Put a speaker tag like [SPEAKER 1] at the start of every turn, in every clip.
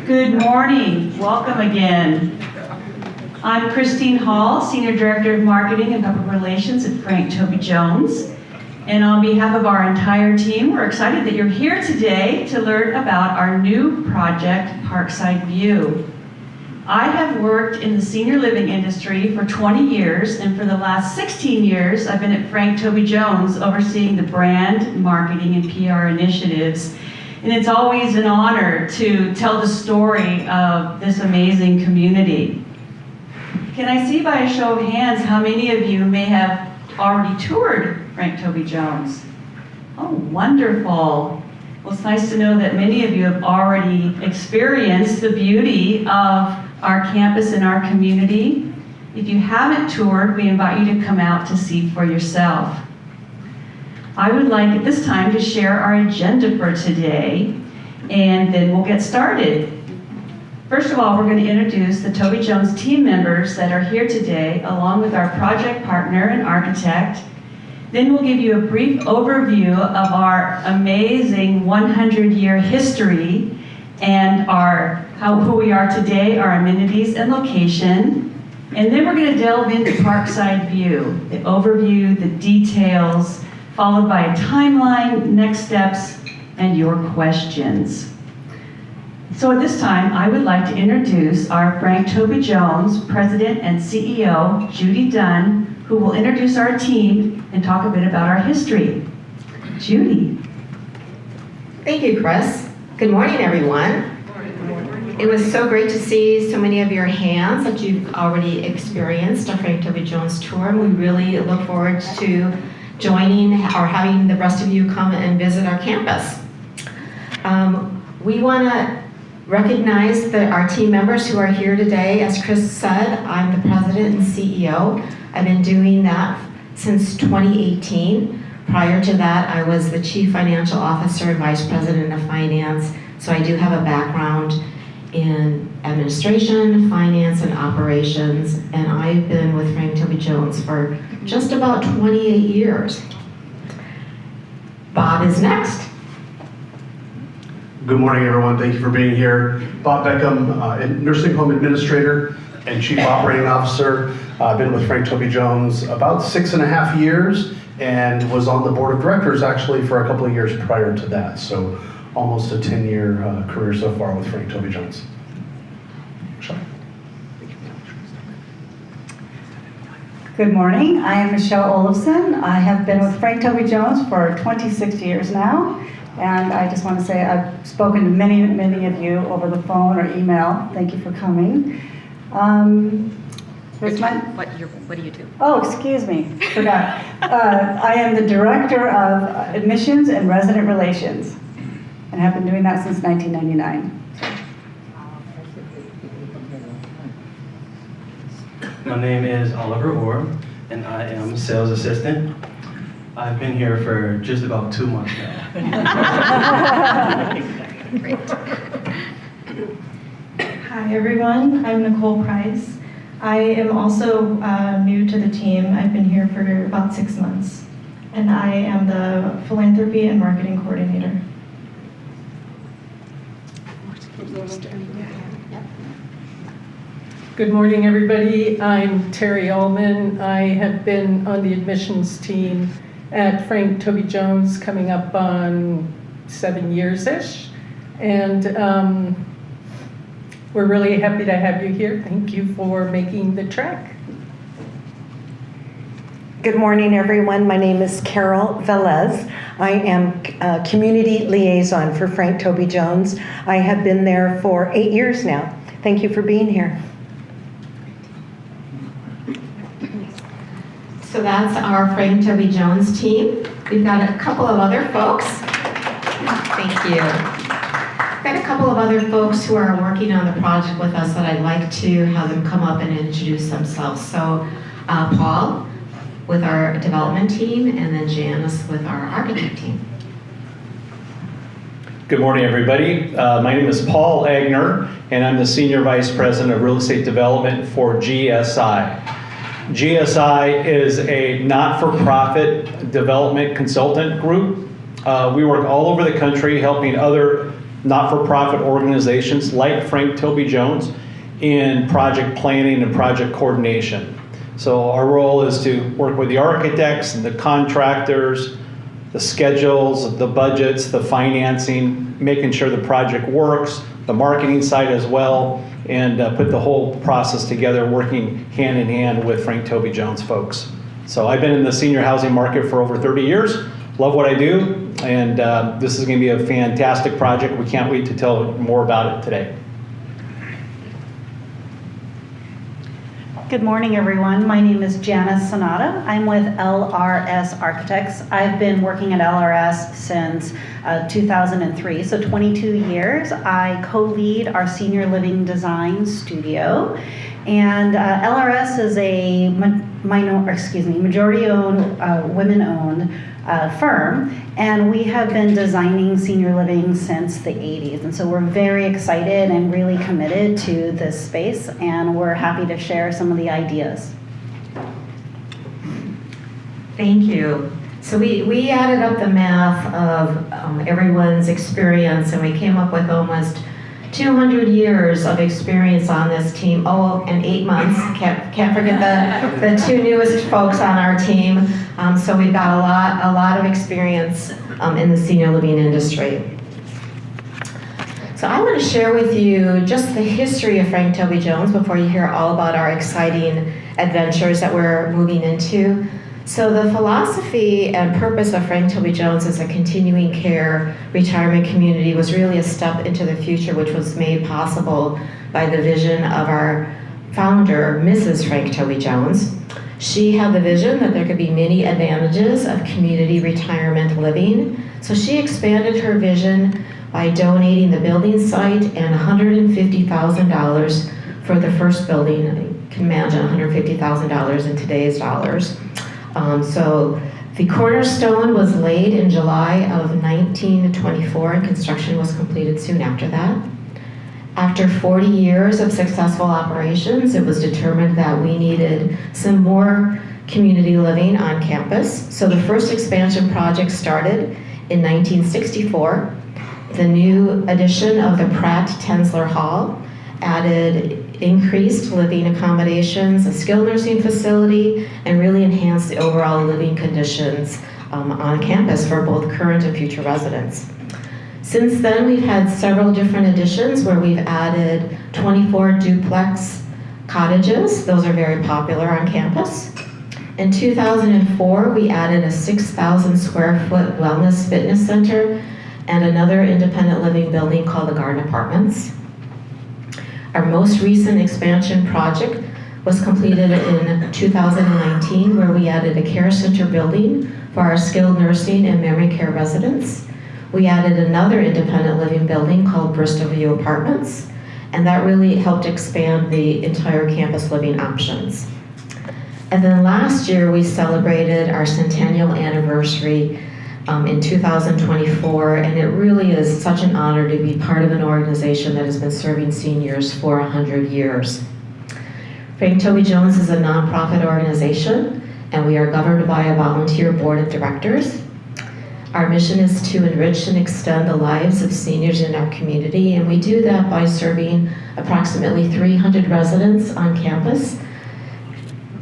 [SPEAKER 1] Good morning. Welcome again. I'm Christine Hall, Senior Director of Marketing and Public Relations at Frank Toby Jones. And on behalf of our entire team, we're excited that you're here today to learn about our new project, Parkside View. I have worked in the senior living industry for 20 years, and for the last 16 years, I've been at Frank Toby Jones overseeing the brand, marketing, and PR initiatives. And it's always an honor to tell the story of this amazing community. Can I see by a show of hands how many of you may have already toured Frank Toby Jones? Oh, wonderful. Well, it's nice to know that many of you have already experienced the beauty of our campus and our community. If you haven't toured, we invite you to come out to see for yourself. I would like at this time to share our agenda for today, and then we'll get started. First of all, we're going to introduce the Toby Jones team members that are here today, along with our project partner and architect. Then we'll give you a brief overview of our amazing 100-year history and who we are today, our amenities and location. And then we're going to delve into Parkside View, the overview, the details, followed by a timeline, next steps, and your questions. So at this time, I would like to introduce our Frank Toby Jones President and CEO, Judy Dunn, who will introduce our team and talk a bit about our history. Judy.
[SPEAKER 2] Thank you, Chris. Good morning, everyone. It was so great to see so many of your hands that you've already experienced a Frank Toby Jones tour, and we really look forward to joining or having the rest of you come and visit our campus. We want to recognize our team members who are here today. As Chris said, I'm the president and CEO. I've been doing that since 2018. Prior to that, I was the chief financial officer and vice president of finance. So I do have a background in administration, finance, and operations. And I've been with Frank Toby Jones for just about 28 years. Bob is next.
[SPEAKER 3] Good morning, everyone. Thank you for being here. Bob Beckham, nursing home administrator and chief operating officer. I've been with Frank Toby Jones about 6.5 years and was on the board of directors actually for a couple of years prior to that. So almost a 10-year career so far with Frank Toby Jones. Michelle.
[SPEAKER 4] Good morning. I am Michelle Olafson. I have been with Frank Toby Jones for 26 years now. And I just want to say I've spoken to many of you over the phone or email. Thank you for coming.
[SPEAKER 5] What do you do?
[SPEAKER 4] Oh, excuse me, forgot. I am the Director of Admissions and Resident Relations and have been doing that since 1999.
[SPEAKER 6] My name is Oliver Orr, and I am a sales assistant. I've been here for just about 2 months now.
[SPEAKER 5] Great.
[SPEAKER 7] Hi everyone, I'm Nicole Price. I am also new to the team. I've been here for about 6 months, and I am the philanthropy and marketing coordinator.
[SPEAKER 8] Good morning, everybody. I'm Terry Ullman. I have been on the admissions team at Frank Toby Jones coming up on 7 years-ish. And we're really happy to have you here. Thank you for making the trek.
[SPEAKER 9] Good morning, everyone. My name is Carol Velez. I am a community liaison for Frank Toby Jones. I have been there for 8 years now. Thank you for being here.
[SPEAKER 2] So that's our Frank Toby Jones team. We've got a couple of other folks. Thank you. We've got a couple of other folks who are working on the project with us that I'd like to have them come up and introduce themselves. So Paul with our development team, and then Janice with our architect team.
[SPEAKER 10] Good morning, everybody. My name is Paul Agner, and I'm the Senior Vice President of Real Estate Development for GSI. GSI is a not-for-profit development consultant group. We work all over the country helping other not-for-profit organizations like Frank Toby Jones in project planning and project coordination. So our role is to work with the architects and the contractors, the schedules, the budgets, the financing, making sure the project works, the marketing side as well, and put the whole process together, working hand in hand with Frank Toby Jones folks. So I've been in the senior housing market for over 30 years, love what I do, and this is going to be a fantastic project. We can't wait to tell more about it today.
[SPEAKER 4] Good morning, everyone. My name is Janice Sonata. I'm with LRS Architects. I've been working at LRS since 2003, so 22 years. I co-lead our senior living design studio. And LRS is a majority-owned, women-owned firm, and we have been designing senior living since the 80s. And so we're very excited and really committed to this space, and we're happy to share some of the ideas.
[SPEAKER 2] Thank you. So we added up the math of everyone's experience, and we came up with almost 200 years of experience on this team. Oh, and 8 months. Can't forget the two newest folks on our team. So we've got a lot of experience in the senior living industry. So I want to share with you just the history of Frank Toby Jones before you hear all about our exciting adventures that we're moving into. So the philosophy and purpose of Frank Toby Jones as a continuing care retirement community was really a step into the future, which was made possible by the vision of our founder, Mrs. Frank Toby Jones. She had the vision that there could be many advantages of community retirement living. So she expanded her vision by donating the building site and $150,000 for the first building. You can imagine $150,000 in today's dollars. So the cornerstone was laid in July of 1924, and construction was completed soon after that. After 40 years of successful operations, it was determined that we needed some more community living on campus. So the first expansion project started in 1964. The new addition of the Pratt Tensler Hall added increased living accommodations, a skilled nursing facility, and really enhanced the overall living conditions on campus for both current and future residents. Since then, we've had several different additions where we've added 24 duplex cottages. Those are very popular on campus. In 2004, we added a 6,000 square foot wellness fitness center and another independent living building called the Garden Apartments. Our most recent expansion project was completed in 2019, where we added a care center building for our skilled nursing and memory care residents. We added another independent living building called Bristol View Apartments, and that really helped expand the entire campus living options. And then last year, we celebrated our centennial anniversary in 2024, and it really is such an honor to be part of an organization that has been serving seniors for 100 years. Frank Toby Jones is a nonprofit organization, and we are governed by a volunteer board of directors. Our mission is to enrich and extend the lives of seniors in our community, and we do that by serving approximately 300 residents on campus,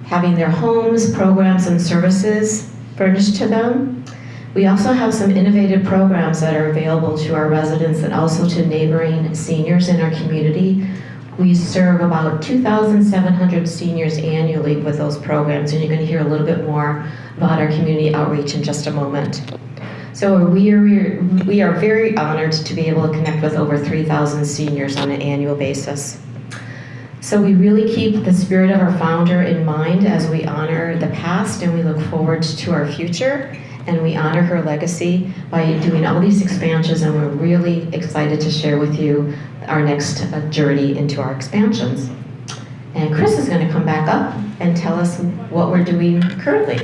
[SPEAKER 2] having their homes, programs, and services furnished to them. We also have some innovative programs that are available to our residents and also to neighboring seniors in our community. We serve about 2,700 seniors annually with those programs, and you're going to hear a little bit more about our community outreach in just a moment. So we are very honored to be able to connect with over 3,000 seniors on an annual basis. So we really keep the spirit of our founder in mind as we honor the past, and we look forward to our future. And we honor her legacy by doing all these expansions, and we're really excited to share with you our next journey into our expansions. And Chris is going to come back up and tell us what we're doing currently.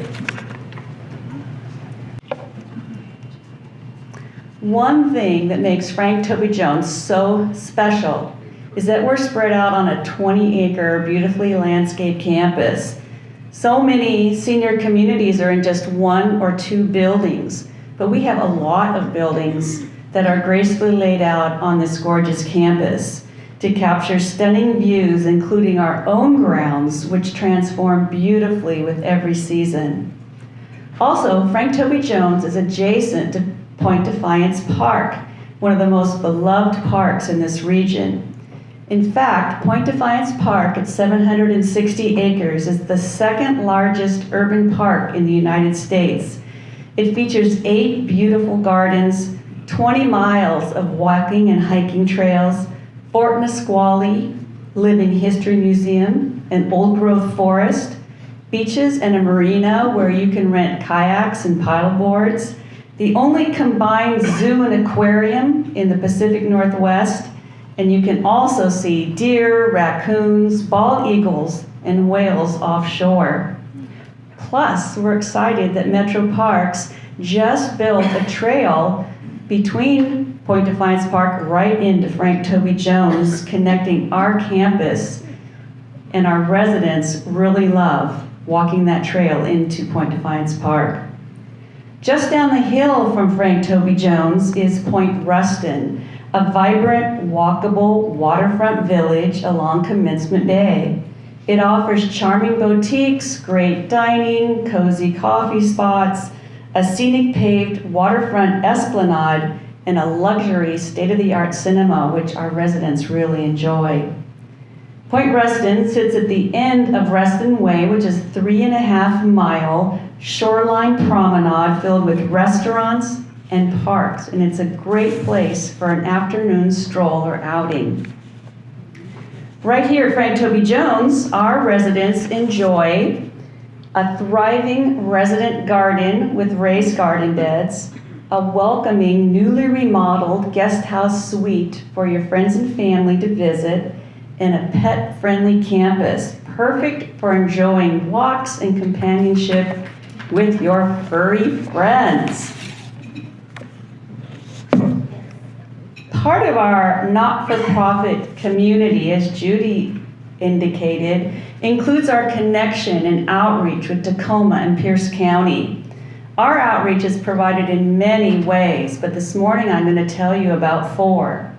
[SPEAKER 1] One thing that makes Frank Toby Jones so special is that we're spread out on a 20-acre, beautifully landscaped campus. So many senior communities are in just 1 or 2 buildings, but we have a lot of buildings that are gracefully laid out on this gorgeous campus to capture stunning views, including our own grounds, which transform beautifully with every season. Also, Frank Toby Jones is adjacent to Point Defiance Park, one of the most beloved parks in this region. In fact, Point Defiance Park at 760 acres is the second largest urban park in the United States. It features 8 beautiful gardens, 20 miles of walking and hiking trails, Fort Nisqually, Living History Museum, an old-growth forest, beaches and a marina where you can rent kayaks and paddleboards, the only combined zoo and aquarium in the Pacific Northwest, and you can also see deer, raccoons, bald eagles, and whales offshore. Plus, we're excited that Metro Parks just built a trail between Point Defiance Park right into Frank Toby Jones, connecting our campus, and our residents really love walking that trail into Point Defiance Park. Just down the hill from Frank Toby Jones is Point Ruston, a vibrant, walkable waterfront village along Commencement Bay. It offers charming boutiques, great dining, cozy coffee spots, a scenic paved waterfront esplanade, and a luxury state-of-the-art cinema, which our residents really enjoy. Point Ruston sits at the end of Ruston Way, which is a 3.5-mile shoreline promenade filled with restaurants and parks, and it's a great place for an afternoon stroll or outing. Right here at Frank Toby Jones, our residents enjoy a thriving resident garden with raised garden beds, a welcoming, newly remodeled guest house suite for your friends and family to visit, and a pet-friendly campus, perfect for enjoying walks and companionship with your furry friends. Part of our not-for-profit community, as Judy indicated, includes our connection and outreach with Tacoma and Pierce County. Our outreach is provided in many ways, but this morning I'm going to tell you about 4.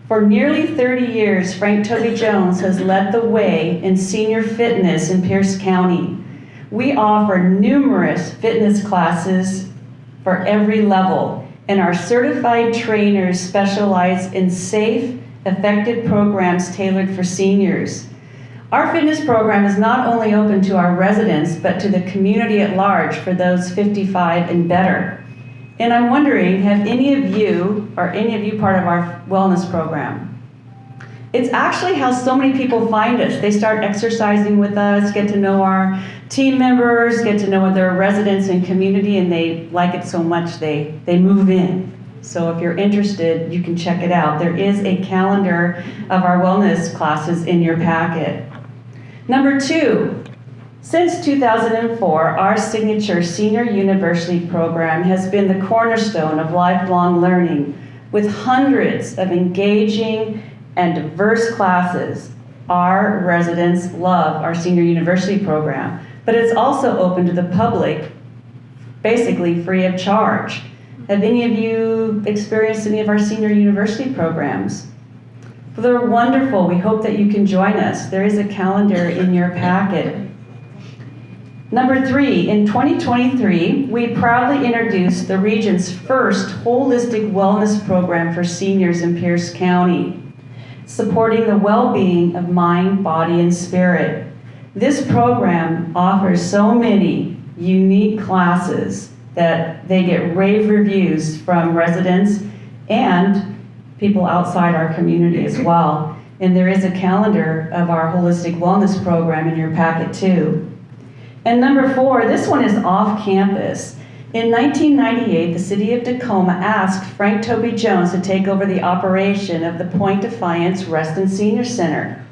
[SPEAKER 1] For nearly 30 years, Frank Toby Jones has led the way in senior fitness in Pierce County. We offer numerous fitness classes for every level, and our certified trainers specialize in safe, effective programs tailored for seniors. Our fitness program is not only open to our residents, but to the community at large for those 55 and better. And I'm wondering, have any of you part of our wellness program? It's actually how so many people find us. They start exercising with us, get to know our team members, get to know other residents and community, and they like it so much they move in. So if you're interested, you can check it out. There is a calendar of our wellness classes in your packet. Number 2, since 2004, our signature Senior University program has been the cornerstone of lifelong learning with hundreds of engaging and diverse classes. Our residents love our Senior University program, but it's also open to the public, basically free of charge. Have any of you experienced any of our Senior University programs? Well, they're wonderful. We hope that you can join us. There is a calendar in your packet. Number 3, in 2023, we proudly introduced the region's first holistic wellness program for seniors in Pierce County, supporting the well-being of mind, body, and spirit. This program offers so many unique classes that they get rave reviews from residents and people outside our community as well. And there is a calendar of our holistic wellness program in your packet too. And number 4, this one is off campus. In 1998, the city of Tacoma asked Frank Toby Jones to take over the operation of the Point Defiance Reston Senior Center.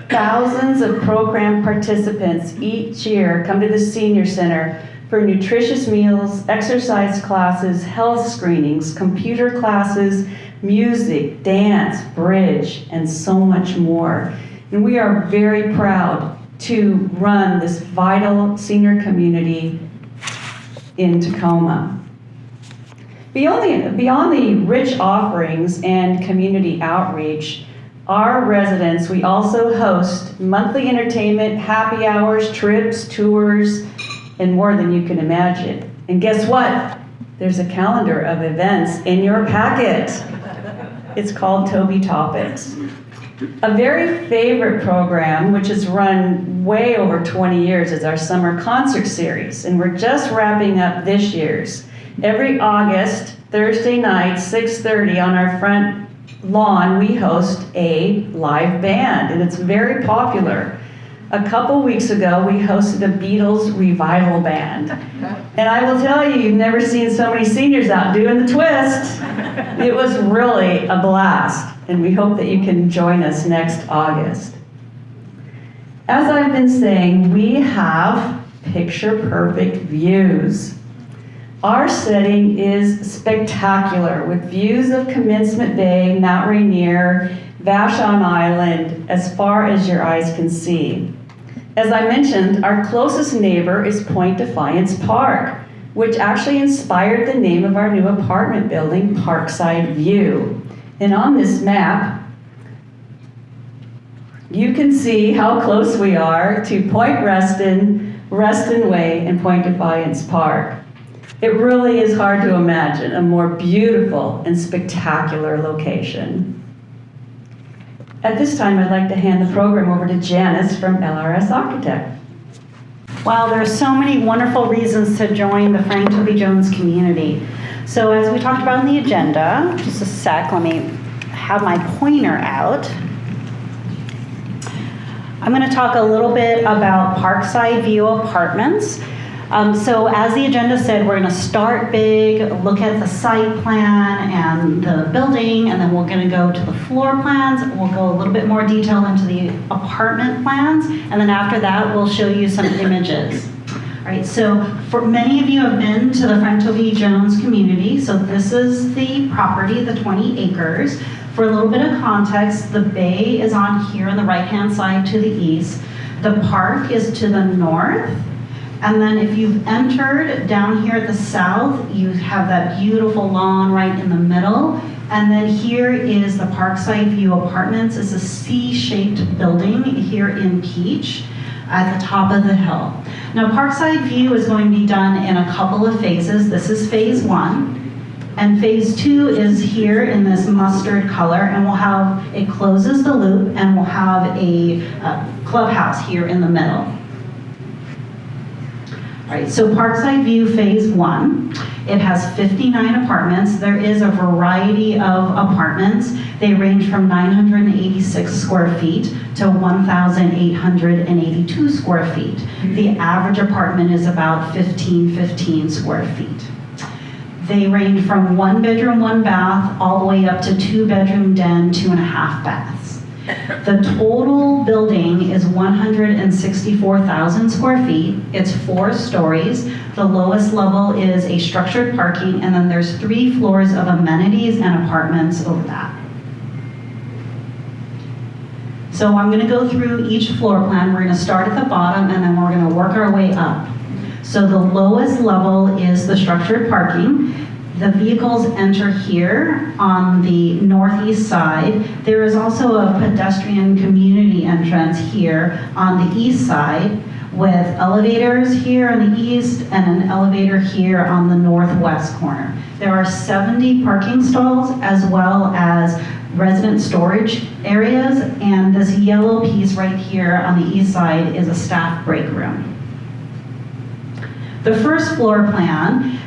[SPEAKER 1] Thousands of program participants each year come to the Senior Center for nutritious meals, exercise classes, health screenings, computer classes, music, dance, bridge, and so much more. And we are very proud to run this vital senior community in Tacoma. Beyond the rich offerings and community outreach, our residents, we also host monthly entertainment, happy hours, trips, tours, and more than you can imagine. And guess what? There's a calendar of events in your packet. It's called Toby Topics. A very favorite program, which has run way over 20 years, is our summer concert series, and we're just wrapping up this year's. Every August, Thursday night, 6:30 on our front lawn, we host a live band, and it's very popular. A couple weeks ago, we hosted a Beatles revival band. And I will tell you, you've never seen so many seniors out doing the twist. It was really a blast, and we hope that you can join us next August. As I've been saying, we have picture-perfect views. Our setting is spectacular, with views of Commencement Bay, Mount Rainier, Vashon Island, as far as your eyes can see. As I mentioned, our closest neighbor is Point Defiance Park, which actually inspired the name of our new apartment building, Parkside View. And on this map, you can see how close we are to Point Reston, Reston Way, and Point Defiance Park. It really is hard to imagine a more beautiful and spectacular location. At this time, I'd like to hand the program over to Janice from LRS Architect.
[SPEAKER 4] Wow, there are so many wonderful reasons to join the Frank Toby Jones community. So as we talked about in the agenda, just a sec, let me have my pointer out. I'm going to talk a little bit about Parkside View Apartments. So as the agenda said, we're going to start big, look at the site plan and the building, and then we're going to go to the floor plans. We'll go a little bit more detail into the apartment plans, and then after that, we'll show you some images. All right, so for many of you have been to the Frank Toby Jones community. So this is the property, the 20 acres. For a little bit of context, the bay is on here on the right-hand side to the east. The park is to the north. And then if you've entered down here at the south, you have that beautiful lawn right in the middle. And then here is the Parkside View Apartments. It's a C-shaped building here in Peach at the top of the hill. Now Parkside View is going to be done in a couple of phases. This is phase 1. And phase 2 is here in this mustard color, and we'll have, it closes the loop, and we'll have a clubhouse here in the middle. All right, so Parkside View Phase 1, it has 59 apartments. There is a variety of apartments. They range from 986 square feet to 1,882 square feet. The average apartment is about 15 square feet. They range from 1 bedroom, 1 bath, all the way up to 2 bedroom den, 2.5 baths. The total building is 164,000 square feet. It's 4 stories. The lowest level is a structured parking, and then there's 3 floors of amenities and apartments over that. So I'm going to go through each floor plan. We're going to start at the bottom, and then we're going to work our way up. So the lowest level is the structured parking. The vehicles enter here on the northeast side. There is also a pedestrian community entrance here on the east side, with elevators here on the east and an elevator here on the northwest corner. There are 70 parking stalls as well as resident storage areas, and this yellow piece right here on the east side is a staff break room. The first floor plan,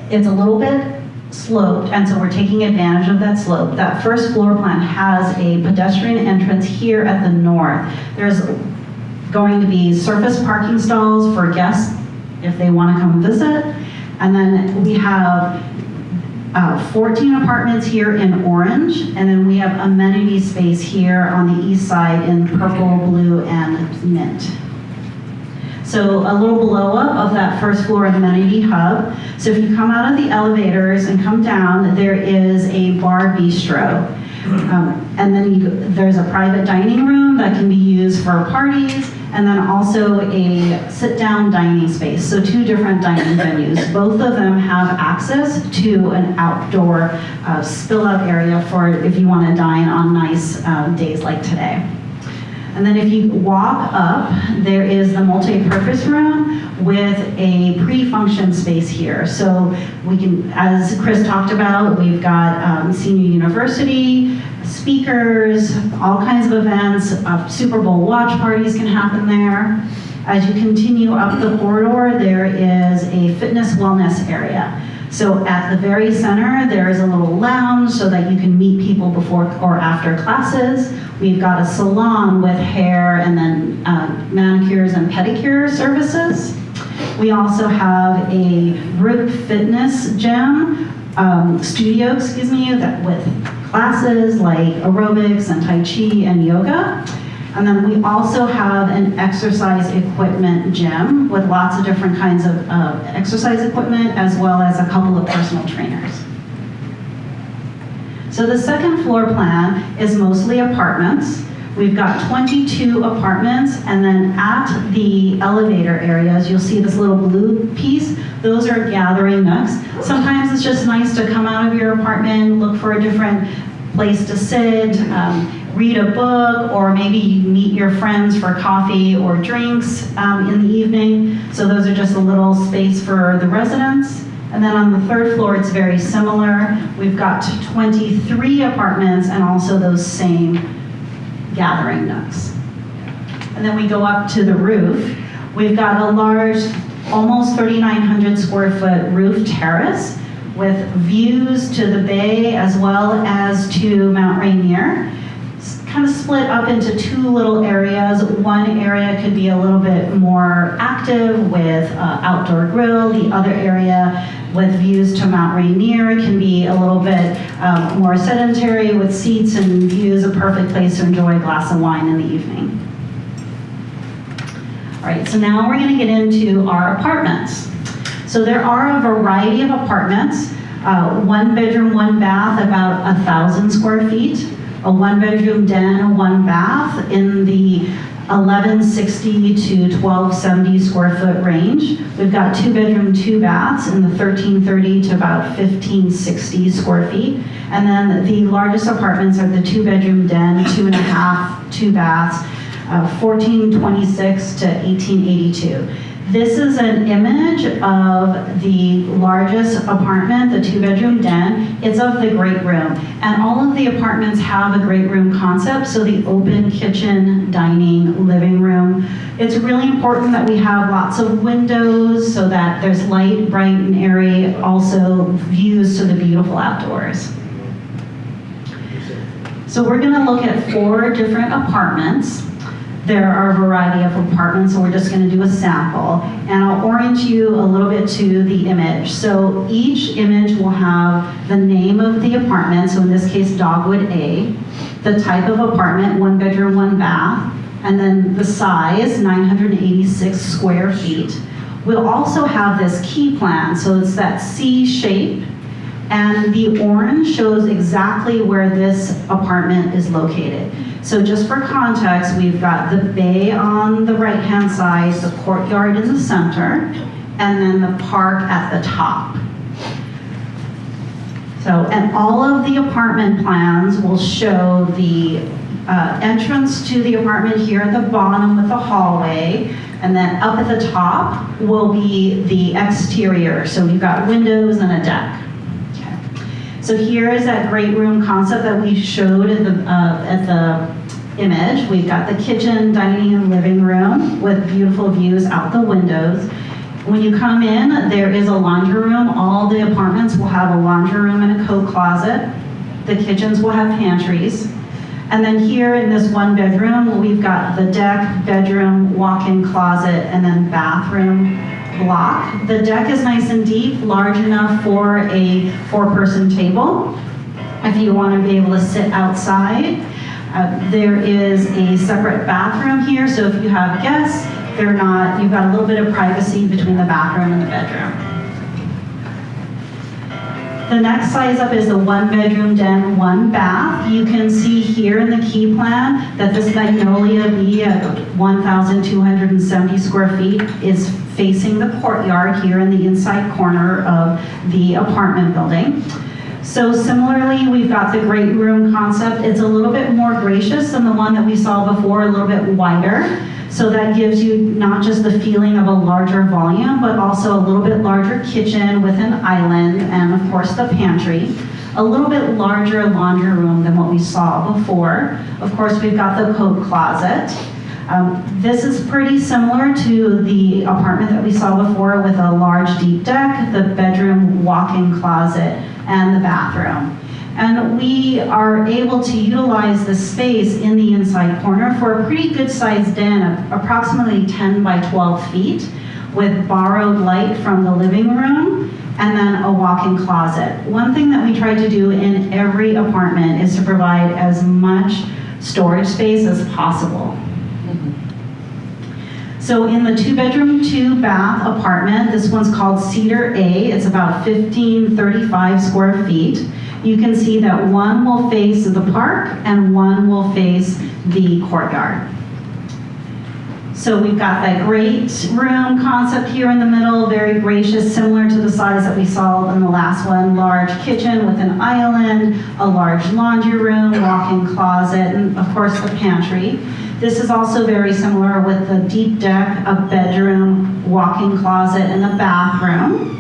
[SPEAKER 4] it's a little bit sloped, and so we're taking advantage of that slope. That first floor plan has a pedestrian entrance here at the north. There's going to be surface parking stalls for guests if they want to come visit. And then we have 14 apartments here in orange, and then we have amenity space here on the east side in purple, blue, and mint. So a little below up of that first floor amenity hub. So if you come out of the elevators and come down, there is a bar bistro. And then there's a private dining room that can be used for parties.
[SPEAKER 1] and then also a sit-down dining space, so 2 different dining venues. Both of them have access to an outdoor spill-out area for if you want to dine on nice days like today. And then if you walk up, there is the multi-purpose room with a pre-function space here. So we can, as Chris talked about, we've got senior university, speakers, all kinds of events, Super Bowl watch parties can happen there. As you continue up the corridor, there is a fitness wellness area. So at the very center, there is a little lounge so that you can meet people before or after classes. We've got a salon with hair and then manicures and pedicure services. We also have a group fitness gym, studio, that with classes like aerobics and Tai Chi and yoga. And then we also have an exercise equipment gym with lots of different kinds of exercise equipment, as well as a couple of personal trainers. So the second floor plan is mostly apartments. We've got 22 apartments, and then at the elevator areas, you'll see this little blue piece. Those are gathering nooks. Sometimes it's just nice to come out of your apartment, look for a different place to sit, read a book, or maybe you meet your friends for coffee or drinks in the evening. So those are just a little space for the residents. And then on the 3rd floor, it's very similar. We've got 23 apartments and also those same gathering nooks. And then we go up to the roof. We've got a large, almost 3,900 square foot roof terrace with views to the bay as well as to Mount Rainier. It's kind of split up into 2 little areas. One area could be a little bit more active with outdoor grill. The other area with views to Mount Rainier can be a little bit more sedentary with seats and views, a perfect place to enjoy a glass of wine in the evening. All right, so now we're going to get into our apartments. So there are a variety of apartments, 1 bedroom, 1 bath, about 1,000 square feet, a 1 bedroom den, a 1 bath in the 1,160 to 1,270 square foot range. We've got 2 bedroom, 2 baths in the 1,330 to about 1,560 square feet. And then the largest apartments are the 2 bedroom den, 2.5, 2 baths, 1,426 to 1,882. This is an image of the largest apartment, the 2 bedroom den. It's of the great room. And all of the apartments have a great room concept, so the open kitchen, dining, living room. It's really important that we have lots of windows so that there's light, bright, and airy, also views to the beautiful outdoors. So we're gonna look at 4 different apartments. There are a variety of apartments, so we're just going to do a sample. And I'll orient you a little bit to the image. So each image will have the name of the apartment, so in this case, Dogwood A, the type of apartment, 1 bedroom, 1 bath, and then the size, 986 square feet. We'll also have this key plan, so it's that C shape, and the orange shows exactly where this apartment is located. So just for context, we've got the bay on the right-hand side, the courtyard in the center, and then the park at the top. So, and all of the apartment plans will show the entrance to the apartment here at the bottom with the hallway, and then up at the top will be the exterior. So we've got windows and a deck. So here is that great room concept that we showed at the image. We've got the kitchen, dining, and living room with beautiful views out the windows. When you come in, there is a laundry room. All the apartments will have a laundry room and a coat closet. The kitchens will have pantries. And then here in this 1 bedroom, we've got the deck, bedroom, walk-in closet, and then bathroom block. The deck is nice and deep, large enough for a 4-person table. If you want to be able to sit outside, there is a separate bathroom here, so if you have guests, you've got a little bit of privacy between the bathroom and the bedroom. The next size up is the 1-bedroom den, 1 bath. You can see here in the key plan that this Magnolia B at 1,270 square feet is facing the courtyard here in the inside corner of the apartment building. So similarly, we've got the great room concept. It's a little bit more gracious than the one that we saw before, a little bit wider. So that gives you not just the feeling of a larger volume, but also a little bit larger kitchen with an island and of course the pantry. A little bit larger laundry room than what we saw before. Of course, we've got the coat closet. This is pretty similar to the apartment that we saw before with a large deep deck, the bedroom walk-in closet, and the bathroom. And we are able to utilize the space in the inside corner for a pretty good sized den of approximately 10 by 12 feet with borrowed light from the living room and then a walk-in closet. One thing that we try to do in every apartment is to provide as much storage space as possible. So in the 2-bedroom, 2-bath apartment, this one's called Cedar A. It's about 1,535 square feet. You can see that one will face the park and one will face the courtyard. So we've got that great room concept here in the middle, very gracious, similar to the size that we saw in the last one. Large kitchen with an island, a large laundry room, walk-in closet, and of course the pantry. This is also very similar with the deep deck, a bedroom, walk-in closet, and a bathroom.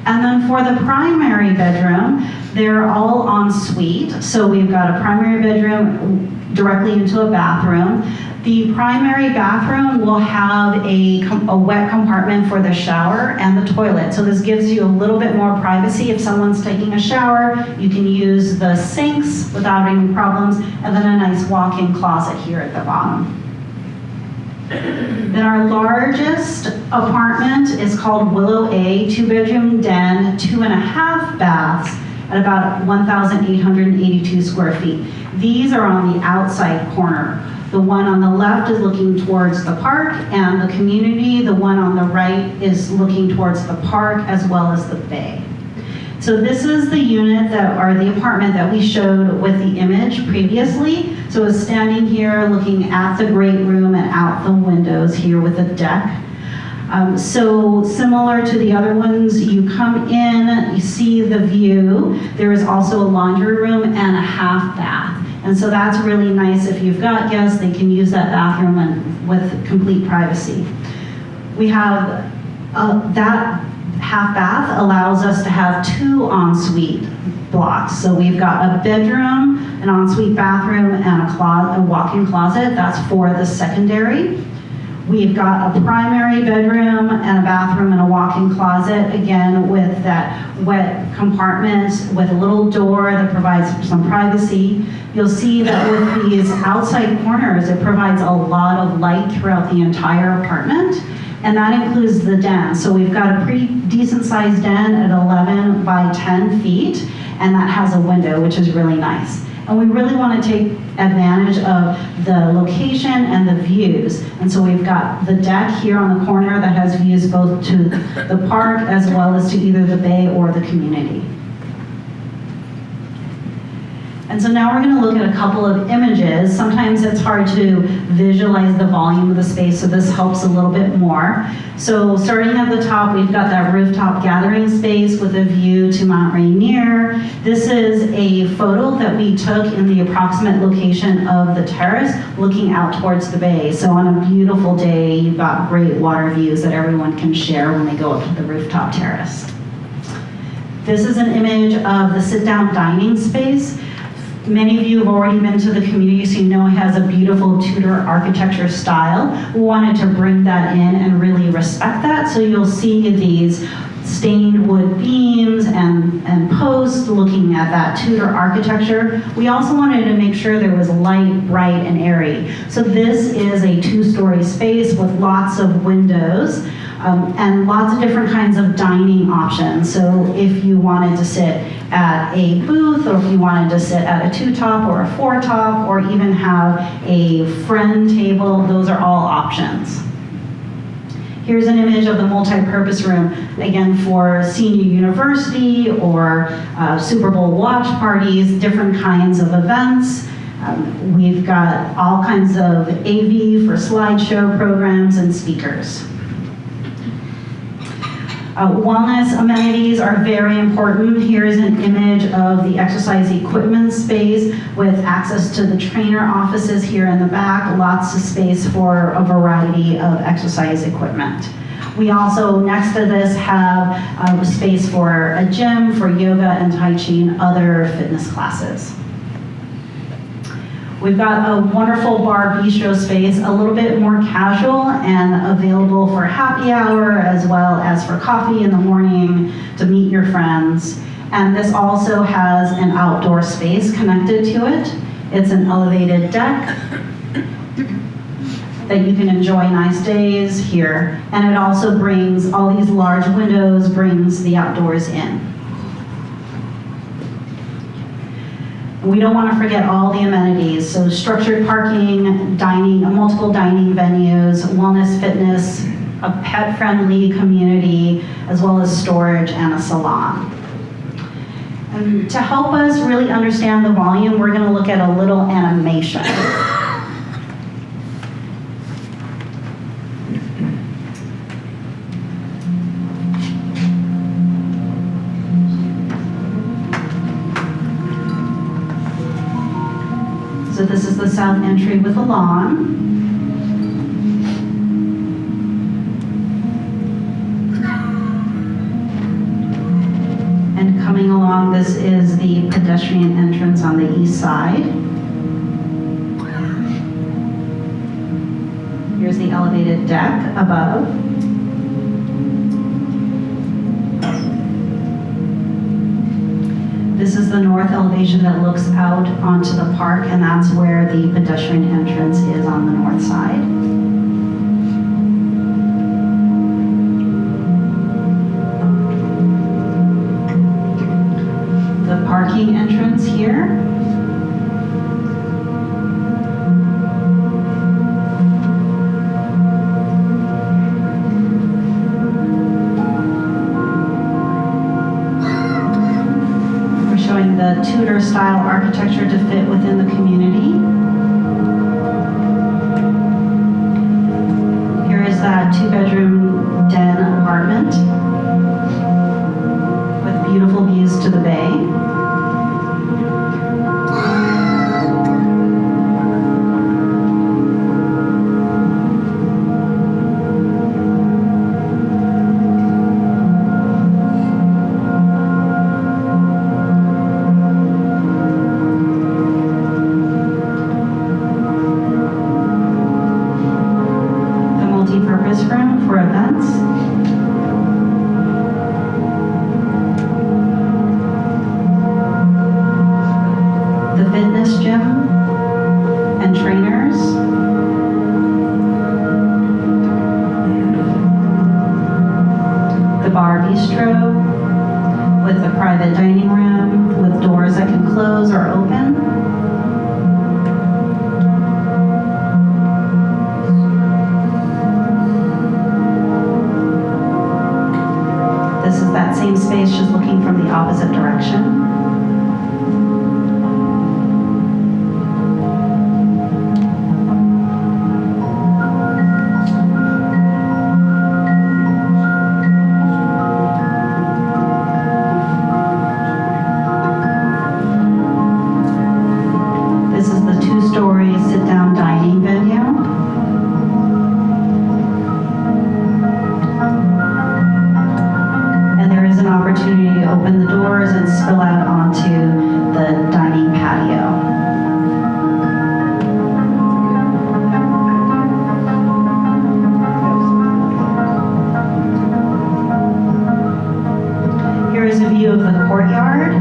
[SPEAKER 1] And then for the primary bedroom, they're all en suite. So we've got a primary bedroom directly into a bathroom. The primary bathroom will have a wet compartment for the shower and the toilet. So this gives you a little bit more privacy. If someone's taking a shower, you can use the sinks without any problems, and then a nice walk-in closet here at the bottom. Then our largest apartment is called Willow A, 2-bedroom den, 2.5 baths at about 1,882 square feet. These are on the outside corner. The one on the left is looking towards the park and the community. The one on the right is looking towards the park as well as the bay. So this is the unit or the apartment that we showed with the image previously. So it's standing here looking at the great room and out the windows here with a deck. So similar to the other ones, you come in, you see the view. There is also a laundry room and a half bath. And so that's really nice. If you've got guests, they can use that bathroom and with complete privacy. We have that half bath allows us to have 2 ensuite blocks. So we've got a bedroom, an ensuite bathroom, and a walk-in closet. That's for the secondary. We've got a primary bedroom and a bathroom and a walk-in closet, again with that wet compartment with a little door that provides some privacy. You'll see that with these outside corners, it provides a lot of light throughout the entire apartment, and that includes the den. So we've got a pretty decent sized den at 11 by 10 feet, and that has a window, which is really nice. And we really want to take advantage of the location and the views. And so we've got the deck here on the corner that has views both to the park as well as to either the bay or the community. And so now we're going to look at a couple of images. Sometimes it's hard to visualize the volume of the space, so this helps a little bit more. So starting at the top, we've got that rooftop gathering space with a view to Mount Rainier. This is a photo that we took in the approximate location of the terrace, looking out towards the bay. So on a beautiful day, you've got great water views that everyone can share when they go up to the rooftop terrace. This is an image of the sit-down dining space. Many of you have already been to the community, so you know it has a beautiful Tudor architecture style. We wanted to bring that in and really respect that. So you'll see these stained wood beams and posts looking at that Tudor architecture. We also wanted to make sure there was light, bright, and airy. So this is a 2-story space with lots of windows. And lots of different kinds of dining options. So if you wanted to sit at a booth, or if you wanted to sit at a 2-top or a 4-top, or even have a friend table, those are all options. Here's an image of the multi-purpose room, again for senior university or Super Bowl watch parties, different kinds of events. We've got all kinds of AV for slideshow programs and speakers. Wellness amenities are very important. Here's an image of the exercise equipment space with access to the trainer offices here in the back, lots of space for a variety of exercise equipment. We also, next to this, have space for a gym, for yoga and Tai Chi and other fitness classes. We've got a wonderful bar bistro space, a little bit more casual and available for happy hour as well as for coffee in the morning to meet your friends. And this also has an outdoor space connected to it. It's an elevated deck that you can enjoy nice days here. And it also brings all these large windows, brings the outdoors in. We don't want to forget all the amenities, so structured parking, dining, multiple dining venues, wellness, fitness, a pet-friendly community, as well as storage and a salon. And to help us really understand the volume, we're going to look at a little animation. So this is the south entry with a lawn. And coming along, this is the pedestrian entrance on the east side. Here's the elevated deck above. This is the north elevation that looks out onto the park, and that's where the pedestrian entrance is on the north side. The parking entrance here. The Tudor style architecture to fit within the community. Here is that 2-bedroom den apartment with beautiful views to the bay. Room for events. The fitness gym and trainers. The bar bistro with a private dining room with doors that can close or open. This is that same space, just looking from the opposite direction. This is the 2-story sit-down dining venue. An opportunity to open the doors and spill out onto the dining patio. Here is a view of the courtyard.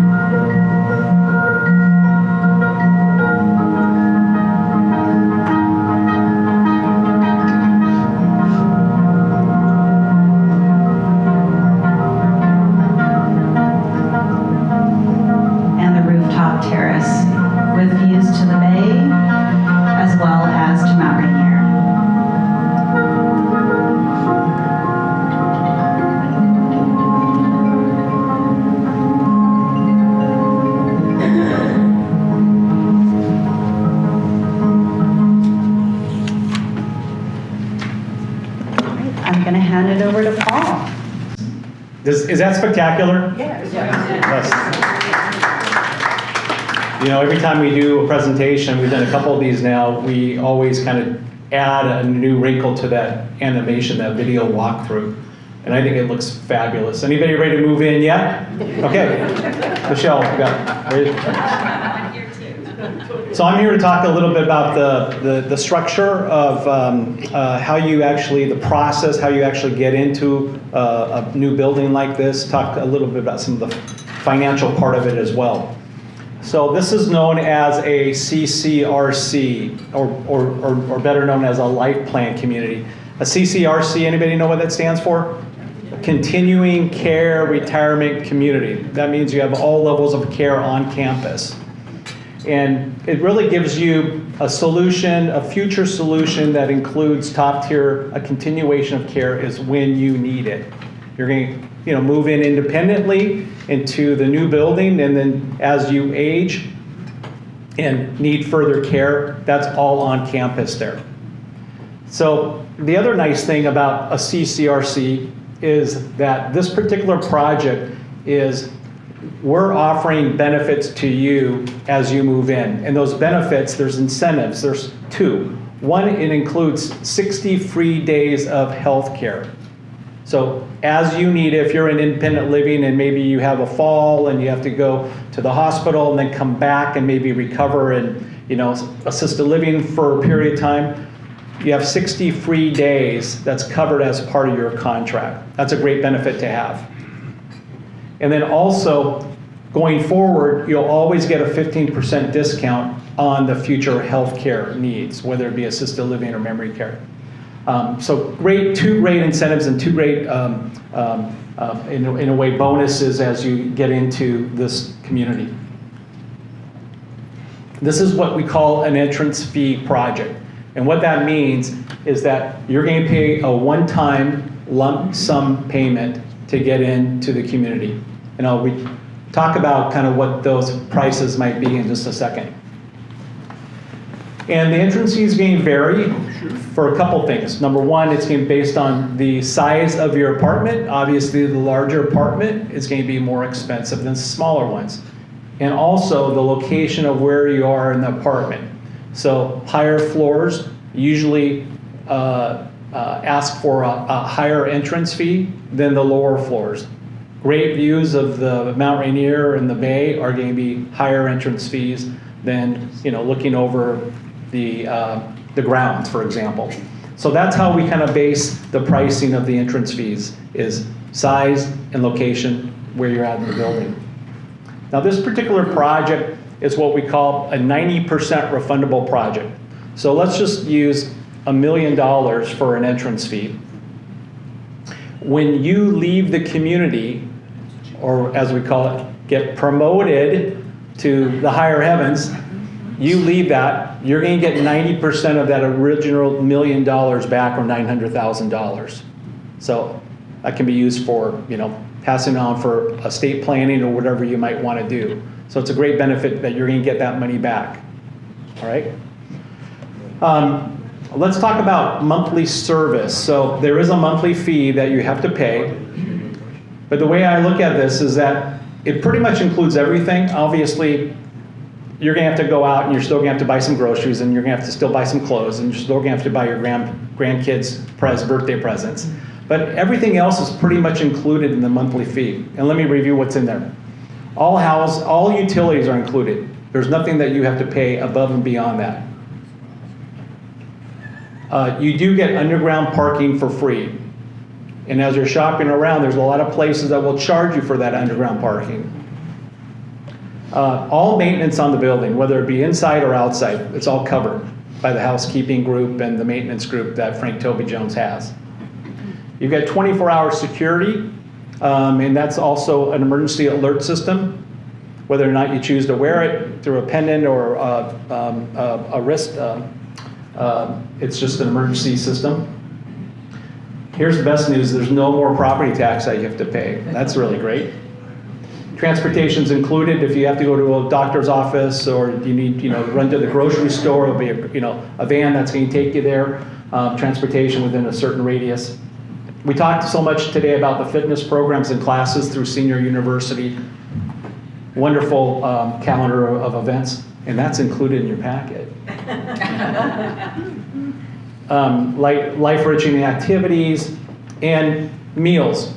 [SPEAKER 1] Terrace with views to the bay as well as to Mount Rainier.
[SPEAKER 10] Is that spectacular?
[SPEAKER 8] Yes.
[SPEAKER 10] You know, every time we do a presentation, we've done a couple of these now, we always kind of add a new wrinkle to that animation, that video walkthrough. And I think it looks fabulous. Anybody ready to move in yet? Okay. Michelle, you got ready? So I'm here to talk a little bit about the structure of how you actually, the process, how you actually get into a new building like this, talk a little bit about some of the financial part of it as well. So this is known as a CCRC, or better known as a life plan community. A CCRC, anybody know what that stands for? Continuing Care Retirement Community. That means you have all levels of care on campus. And it really gives you a solution, a future solution that includes top tier, a continuation of care is when you need it. You're going to move in independently into the new building, and then as you age and need further care, that's all on campus there. So the other nice thing about a CCRC is that this particular project is we're offering benefits to you as you move in. And those benefits, there's incentives. There's two. One, it includes 60 free days of health care. So as you need, if you're in independent living and maybe you have a fall and you have to go to the hospital and then come back and maybe recover in, assisted living for a period of time, you have 60 free days that's covered as part of your contract. That's a great benefit to have. And then also, going forward, you'll always get a 15% discount on the future health care needs, whether it be assisted living or memory care. So two great incentives and two great, in a way, bonuses as you get into this community. This is what we call an entrance fee project. And what that means is that you're going to pay a one-time lump sum payment to get into the community. And I'll talk about kind of what those prices might be in just a second. And the entrance fee is going to vary for a couple things. Number one, it's going to be based on the size of your apartment. Obviously, the larger apartment is going to be more expensive than smaller ones. And also the location of where you are in the apartment. So higher floors usually ask for a higher entrance fee than the lower floors. Great views of the Mount Rainier and the Bay are going to be higher entrance fees than looking over the grounds, for example. So that's how we kind of base the pricing of the entrance fees, is size and location where you're at in the building. Now this particular project is what we call a 90% refundable project. So let's just use $1 million for an entrance fee. When you leave the community, or as we call it, get promoted to the higher heavens, you leave that, you're going to get 90% of that original $1 million back, or $900,000. So that can be used for, passing on for estate planning or whatever you might want to do. So it's a great benefit that you're going to get that money back. All right. Let's talk about monthly service. So there is a monthly fee that you have to pay. But the way I look at this is that it pretty much includes everything. Obviously, you're going to have to go out and you're still going to have to buy some groceries, and you're going to have to still buy some clothes, and you're still going to have to buy your grandkids' birthday presents. But everything else is pretty much included in the monthly fee. And let me review what's in there. All utilities are included. There's nothing that you have to pay above and beyond that. You do get underground parking for free. And as you're shopping around, there's a lot of places that will charge you for that underground parking. All maintenance on the building, whether it be inside or outside, it's all covered by the housekeeping group and the maintenance group that Frank Toby Jones has. You've got 24-hour security, and that's also an emergency alert system. Whether or not you choose to wear it through a pendant or a wrist, it's just an emergency system. Here's the best news: there's no more property tax that you have to pay. That's really great. Transportation's included. If you have to go to a doctor's office or you need, run to the grocery store, there'll be a van that's going to take you there. Transportation within a certain radius. We talked so much today about the fitness programs and classes through Senior University. Wonderful calendar of events, and that's included in your packet. Life-enriching activities and meals.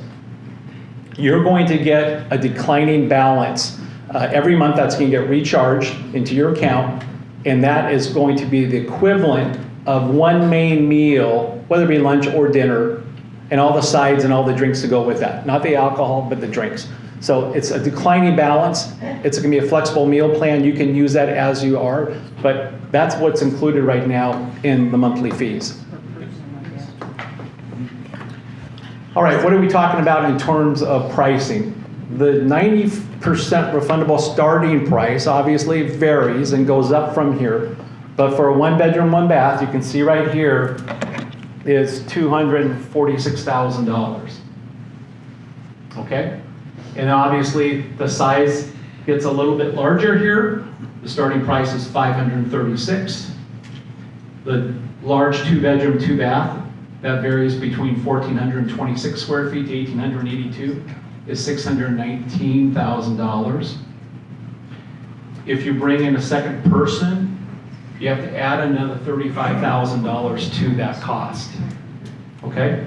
[SPEAKER 10] You're going to get a declining balance. Every month that's going to get recharged into your account, and that is going to be the equivalent of one main meal, whether it be lunch or dinner, and all the sides and all the drinks to go with that. Not the alcohol, but the drinks. So it's a declining balance. It's going to be a flexible meal plan. You can use that as you are, but that's what's included right now in the monthly fees. All right, what are we talking about in terms of pricing? The 90% refundable starting price obviously varies and goes up from here, but for a 1-bedroom, 1-bath, you can see right here is $246,000. Okay? And obviously the size gets a little bit larger here. The starting price is $536,000. The large 2-bedroom, 2-bath, that varies between 1,426 square feet to 1,882, is $619,000. If you bring in a second person, you have to add another $35,000 to that cost. Okay?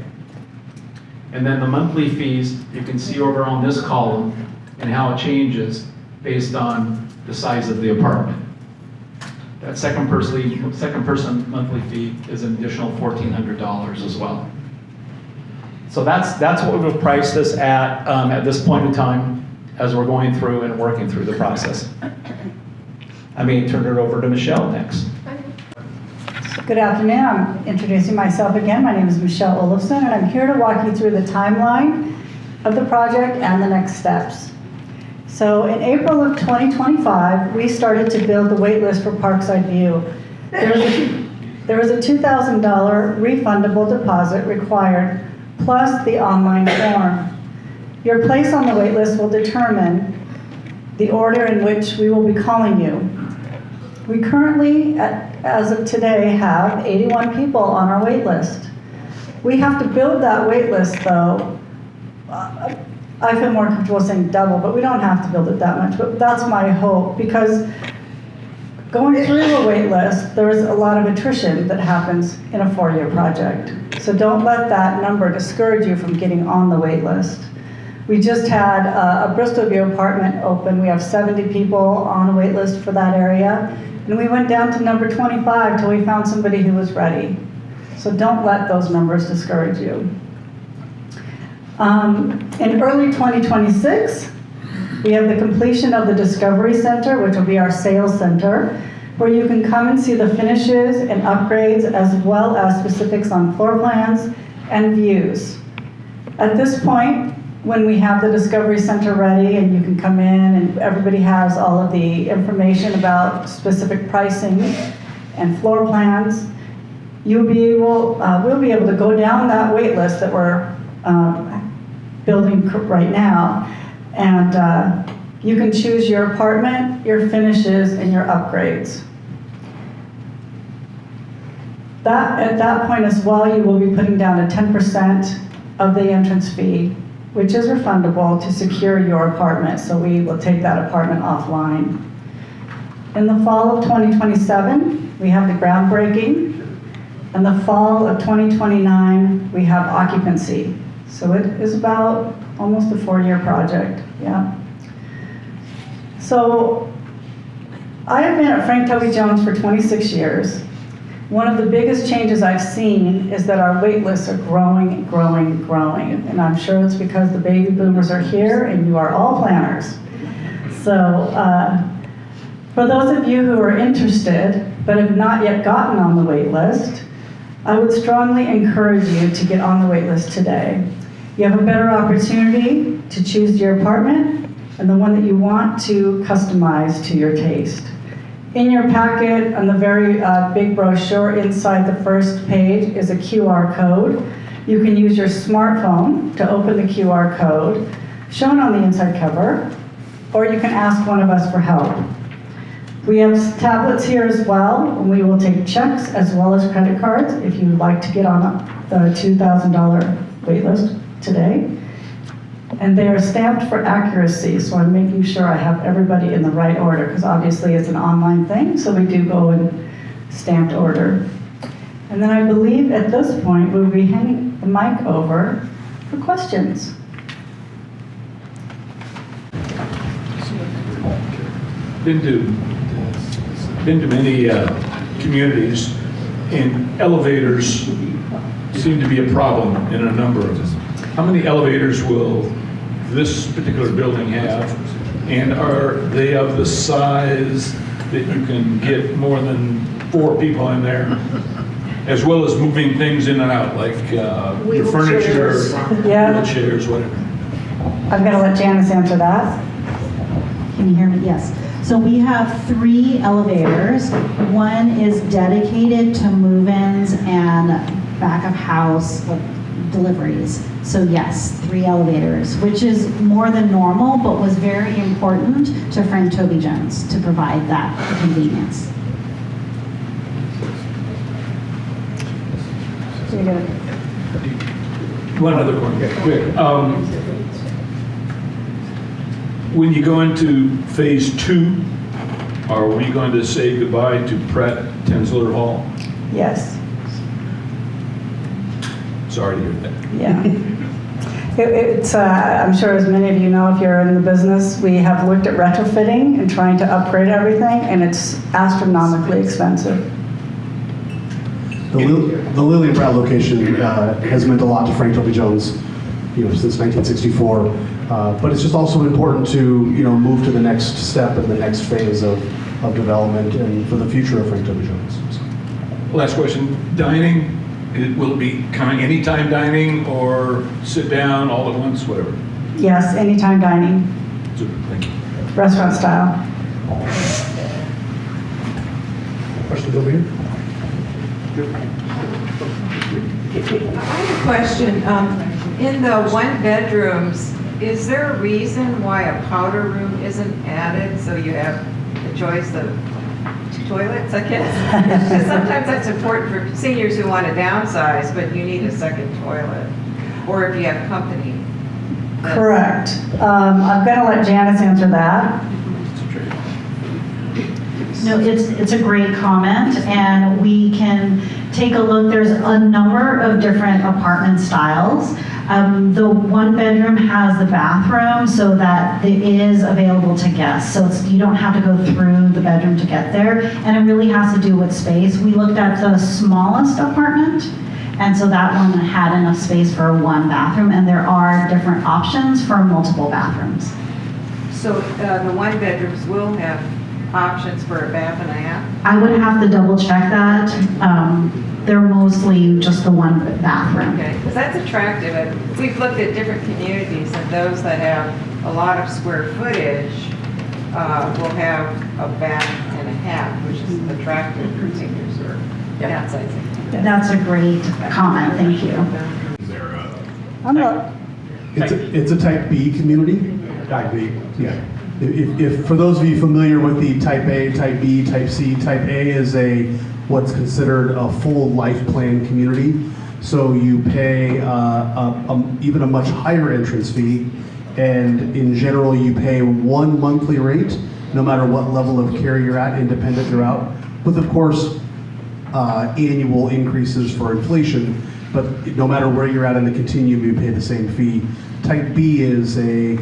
[SPEAKER 10] And then the monthly fees, you can see over on this column and how it changes based on the size of the apartment. That second person monthly fee is an additional $1,400 as well. So that's what we've priced this at this point in time as we're going through and working through the process. I may turn it over to Michelle next.
[SPEAKER 4] Good afternoon. I'm introducing myself again. My name is Michelle Olofsson, and I'm here to walk you through the timeline of the project and the next steps. So in April of 2025, we started to build the wait list for Parkside View. There was a $2,000 refundable deposit required, plus the online form. Your place on the wait list will determine the order in which we will be calling you. We currently, as of today, have 81 people on our wait list. We have to build that wait list, though. I feel more comfortable saying double, but we don't have to build it that much. But that's my hope, because going through a wait list, there's a lot of attrition that happens in a 4-year project. So don't let that number discourage you from getting on the wait list. We just had a Bristol View apartment open. We have 70 people on a wait list for that area. And we went down to number 25 till we found somebody who was ready. So don't let those numbers discourage you. In early 2026, we have the completion of the Discovery Center, which will be our sales center, where you can come and see the finishes and upgrades, as well as specifics on floor plans and views. At this point, when we have the Discovery Center ready and you can come in and everybody has all of the information about specific pricing and floor plans, we'll be able to go down that wait list that we're building right now, and you can choose your apartment, your finishes, and your upgrades. At that point as well, you will be putting down a 10% of the entrance fee, which is refundable, to secure your apartment, so we will take that apartment offline. In the fall of 2027, we have the groundbreaking. In the fall of 2029, we have occupancy. So it is about almost a 4-year project, yeah. So I have been at Frank Toby Jones for 26 years. One of the biggest changes I've seen is that our wait lists are growing, growing, growing. And I'm sure it's because the baby boomers are here and you are all planners. So for those of you who are interested but have not yet gotten on the wait list, I would strongly encourage you to get on the wait list today. You have a better opportunity to choose your apartment and the one that you want to customize to your taste. In your packet, on the very big brochure inside the first page, is a QR code. You can use your smartphone to open the QR code shown on the inside cover, or you can ask one of us for help. We have tablets here as well, and we will take checks as well as credit cards if you would like to get on the $2,000 wait list today. And they are stamped for accuracy, so I'm making sure I have everybody in the right order, because obviously it's an online thing, so we do go in stamped order. And then I believe at this point, we'll be handing the mic over for questions.
[SPEAKER 11] Been to many communities, and elevators seem to be a problem in a number of them. How many elevators will this particular building have, and are they of the size that you can get more than 4 people in there, as well as moving things in and out, like your furniture,
[SPEAKER 4] Yeah.
[SPEAKER 11] wheelchairs, whatever?
[SPEAKER 4] I'm going to let Janice answer that.
[SPEAKER 12] Can you hear me? Yes. So we have 3 elevators. One is dedicated to move-ins and back of house deliveries. So yes, 3 elevators, which is more than normal, but was very important to Frank Toby Jones to provide that convenience.
[SPEAKER 11] One other one, quick. When you go into phase 2, are we going to say goodbye to Pratt Tensler Hall?
[SPEAKER 4] Yes.
[SPEAKER 11] Sorry to hear that.
[SPEAKER 4] Yeah. It's, I'm sure as many of you know, if you're in the business, we have looked at retrofitting and trying to upgrade everything, and it's astronomically expensive.
[SPEAKER 3] The Lilly and Pratt location has meant a lot to Frank Toby Jones, since 1964. But it's just also important to, move to the next step and the next phase of development and for the future of Frank Toby Jones.
[SPEAKER 11] Last question, dining, will it be kind of anytime dining or sit down all at once, whatever?
[SPEAKER 4] Yes, anytime dining,
[SPEAKER 11] Super, thank you.
[SPEAKER 4] restaurant style.
[SPEAKER 3] Questions over here?
[SPEAKER 13] I have a question. In the 1-bedrooms, is there a reason why a powder room isn't added so you have the choice of 2 toilets, I guess? Because sometimes that's important for seniors who want to downsize, but you need a second toilet. Or if you have company.
[SPEAKER 4] Correct. I'm going to let Janice answer that.
[SPEAKER 1] No, it's a great comment, and we can take a look. There's a number of different apartment styles. The 1-bedroom has the bathroom so that it is available to guests. So you don't have to go through the bedroom to get there. And it really has to do with space. We looked at the smallest apartment, and so that one had enough space for 1 bathroom, and there are different options for multiple bathrooms.
[SPEAKER 13] So the 1-bedrooms will have options for a bath and a half?
[SPEAKER 1] I would have to double check that. They're mostly just the 1 bathroom.
[SPEAKER 13] Okay, because that's attractive. And we've looked at different communities, and those that have a lot of square footage will have a bath and a half, which is attractive for seniors who are downsizing.
[SPEAKER 1] That's a great comment, thank you.
[SPEAKER 3] It's a type B community. Type B. Yeah. If for those of you familiar with the type A, type B, type C, type A is what's considered a full life plan community. So you pay even a much higher entrance fee, and in general you pay 1 monthly rate, no matter what level of care you're at, independent throughout. With of course annual increases for inflation, but no matter where you're at in the continuum, you pay the same fee. Type B is a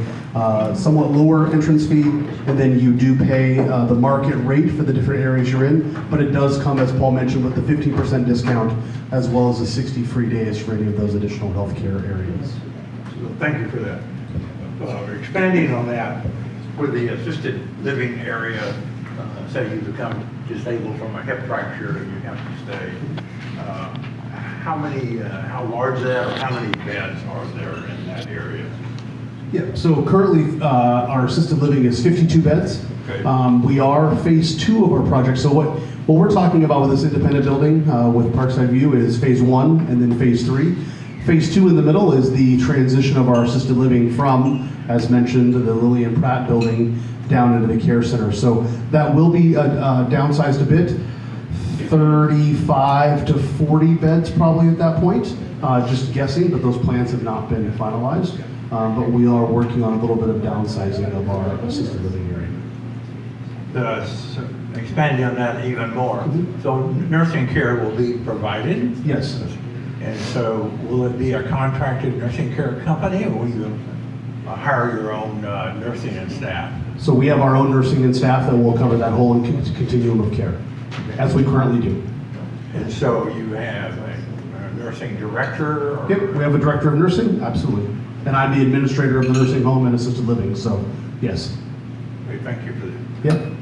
[SPEAKER 3] somewhat lower entrance fee, and then you do pay the market rate for the different areas you're in, but it does come, as Paul mentioned, with the 15% discount, as well as the 60 free days for any of those additional healthcare areas.
[SPEAKER 14] So thank you for that. Expanding on that, with the assisted living area, say you become disabled from a hip fracture and you have to stay, how large is that, or how many beds are there in that area?
[SPEAKER 3] Yeah, so currently our assisted living is 52 beds.
[SPEAKER 14] Okay.
[SPEAKER 3] We are phase 2 of our project. So what we're talking about with this independent building with Parkside View is phase 1 and then phase 3. Phase 2 in the middle is the transition of our assisted living from, as mentioned, the Lilly and Pratt building down into the care center. So that will be downsized a bit. 35 to 40 beds probably at that point. Just guessing, but those plans have not been finalized. But we are working on a little bit of downsizing of our assisted living area.
[SPEAKER 14] Expanding on that even more. So nursing care will be provided?
[SPEAKER 3] Yes.
[SPEAKER 14] And so will it be a contracted nursing care company, or will you hire your own nursing and staff?
[SPEAKER 3] So we have our own nursing and staff that will cover that whole continuum of care, as we currently do.
[SPEAKER 14] And so you have a nursing director? Or?
[SPEAKER 3] Yep, we have a director of nursing, absolutely. And I'm the administrator of the nursing home and assisted living, so yes.
[SPEAKER 14] Great, thank you for that.
[SPEAKER 3] Yep.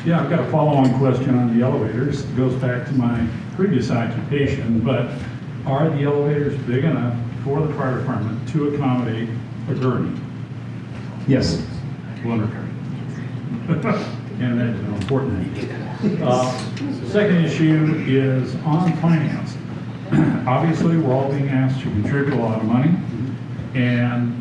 [SPEAKER 11] Yeah, I've got a follow-on question on the elevators. It goes back to my previous occupation, but are the elevators big enough for the fire department to accommodate a gurney?
[SPEAKER 3] Yes.
[SPEAKER 11] Wonderful. And that's important. Second issue is on finance. Obviously, we're all being asked to contribute a lot of money, and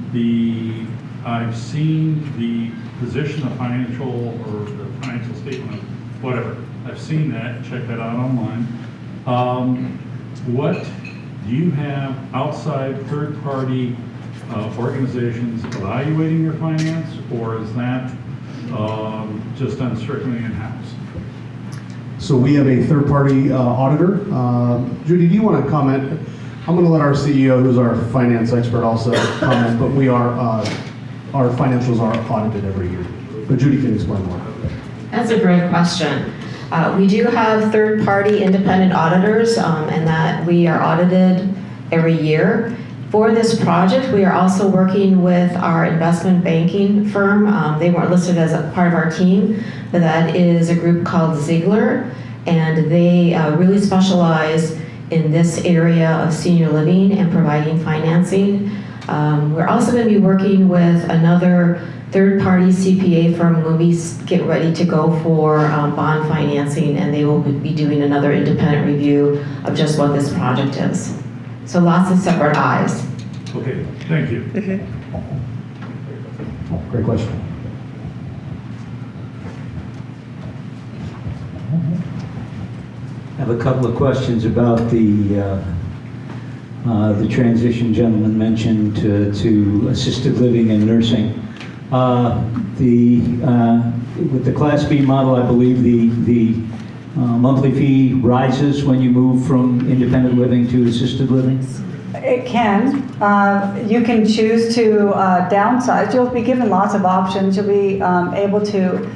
[SPEAKER 11] I've seen the position of financial or the financial statement of whatever. I've seen that, check that out online. What do you have outside third-party organizations evaluating your finance, or is that just done strictly in-house?
[SPEAKER 3] So we have a third-party auditor. Judy, do you want to comment? I'm going to let our CEO, who's our finance expert, also comment, but our financials are audited every year. But Judy can explain more.
[SPEAKER 2] That's a great question. We do have third-party independent auditors, and that we are audited every year. For this project, we are also working with our investment banking firm. They weren't listed as a part of our team, but that is a group called Ziegler, and they really specialize in this area of senior living and providing financing. We're also going to be working with another third-party CPA firm when we get ready to go for bond financing, and they will be doing another independent review of just what this project is. So lots of separate eyes.
[SPEAKER 11] Okay, thank you.
[SPEAKER 3] Great question.
[SPEAKER 15] I have a couple of questions about the transition gentleman mentioned to assisted living and nursing. With the Class B model, I believe the monthly fee rises when you move from independent living to assisted living?
[SPEAKER 4] It can. You can choose to downsize. You'll be given lots of options. You'll be able to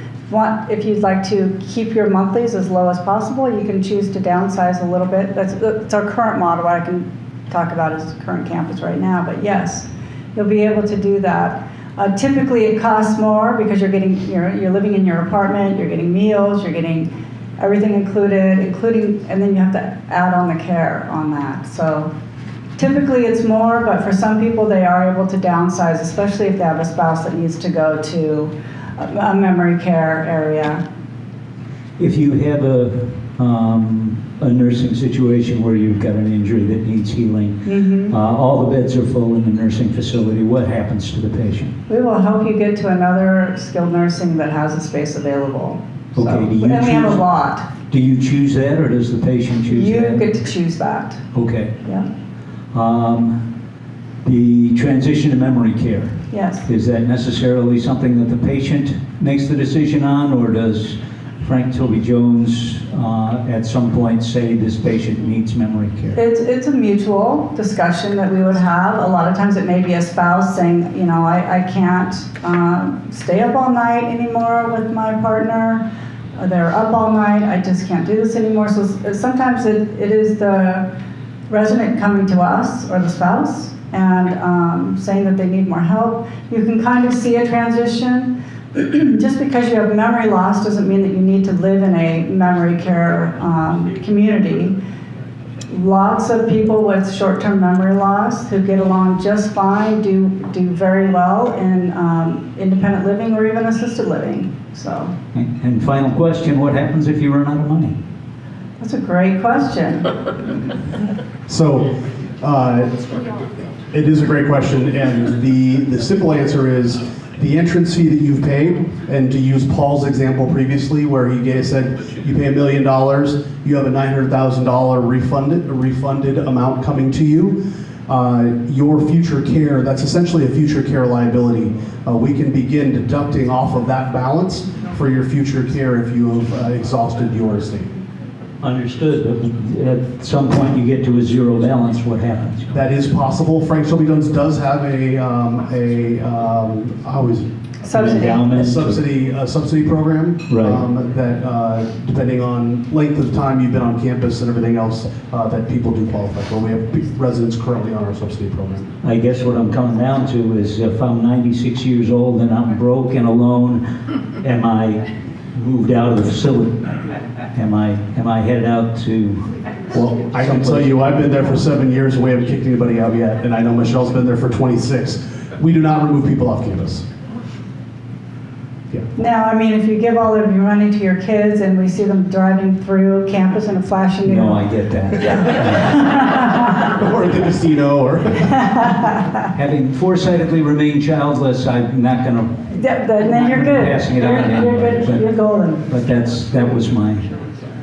[SPEAKER 4] if you'd like to keep your monthlies as low as possible, you can choose to downsize a little bit. That's our current model. What I can talk about is the current campus right now, but yes, you'll be able to do that. Typically, it costs more because you're living in your apartment, you're getting meals, you're getting everything included, and then you have to add on the care on that. So typically it's more, but for some people they are able to downsize, especially if they have a spouse that needs to go to a memory care area.
[SPEAKER 15] If you have a nursing situation where you've got an injury that needs healing, all the beds are full in the nursing facility, what happens to the patient?
[SPEAKER 4] We will help you get to another skilled nursing that has a space available.
[SPEAKER 15] Okay,
[SPEAKER 4] So,
[SPEAKER 15] do you
[SPEAKER 4] and we have a
[SPEAKER 15] choose-
[SPEAKER 4] lot.
[SPEAKER 15] Do you choose that, or does the patient choose that?
[SPEAKER 4] You get to choose that.
[SPEAKER 15] Okay.
[SPEAKER 4] Yeah.
[SPEAKER 15] The transition to memory care.
[SPEAKER 4] Yes.
[SPEAKER 15] Is that necessarily something that the patient makes the decision on, or does Frank Toby Jones at some point say this patient needs memory care?
[SPEAKER 4] It's a mutual discussion that we would have. A lot of times it may be a spouse saying, I can't stay up all night anymore with my partner. They're up all night. I just can't do this anymore. So sometimes it is the resident coming to us or the spouse and saying that they need more help. You can kind of see a transition. Just because you have memory loss doesn't mean that you need to live in a memory care community. Lots of people with short-term memory loss who get along just fine do very well in independent living or even assisted living. So.
[SPEAKER 15] And final question, what happens if you run out of money?
[SPEAKER 4] That's a great question.
[SPEAKER 3] So, It is a great question, and the simple answer is the entrance fee that you've paid, and to use Paul's example previously, where said you pay $1 million, you have a $900,000 refunded amount coming to you. Your future care, that's essentially a future care liability. We can begin deducting off of that balance for your future care if you have exhausted your estate.
[SPEAKER 15] Understood, but at some point you get to a zero balance, what happens?
[SPEAKER 3] That is possible. Frank Toby Jones does have how is it?
[SPEAKER 4] Subsidy.
[SPEAKER 3] A subsidy program.
[SPEAKER 15] Right.
[SPEAKER 3] That depending on length of time you've been on campus and everything else, that people do qualify for. We have residents currently on our subsidy program.
[SPEAKER 15] I guess what I'm coming down to is if I'm 96 years old and I'm broke and alone, am I moved out of the facility? Am I headed out to?
[SPEAKER 3] Well, I can tell you, I've been there for 7 years and we haven't kicked anybody out yet, and I know Michelle's been there for 26. We do not remove people off campus.
[SPEAKER 4] Now, I mean, if you give all of your money to your kids and we see them driving through campus in a flashing new...
[SPEAKER 15] No, I get that.
[SPEAKER 3] Or at the casino, or...
[SPEAKER 15] Having foresightedly remained childless, I'm not going to...
[SPEAKER 4] Then you're good.
[SPEAKER 15] Passing it on
[SPEAKER 4] You're
[SPEAKER 15] anyway,
[SPEAKER 4] good. You're golden.
[SPEAKER 15] But that was my...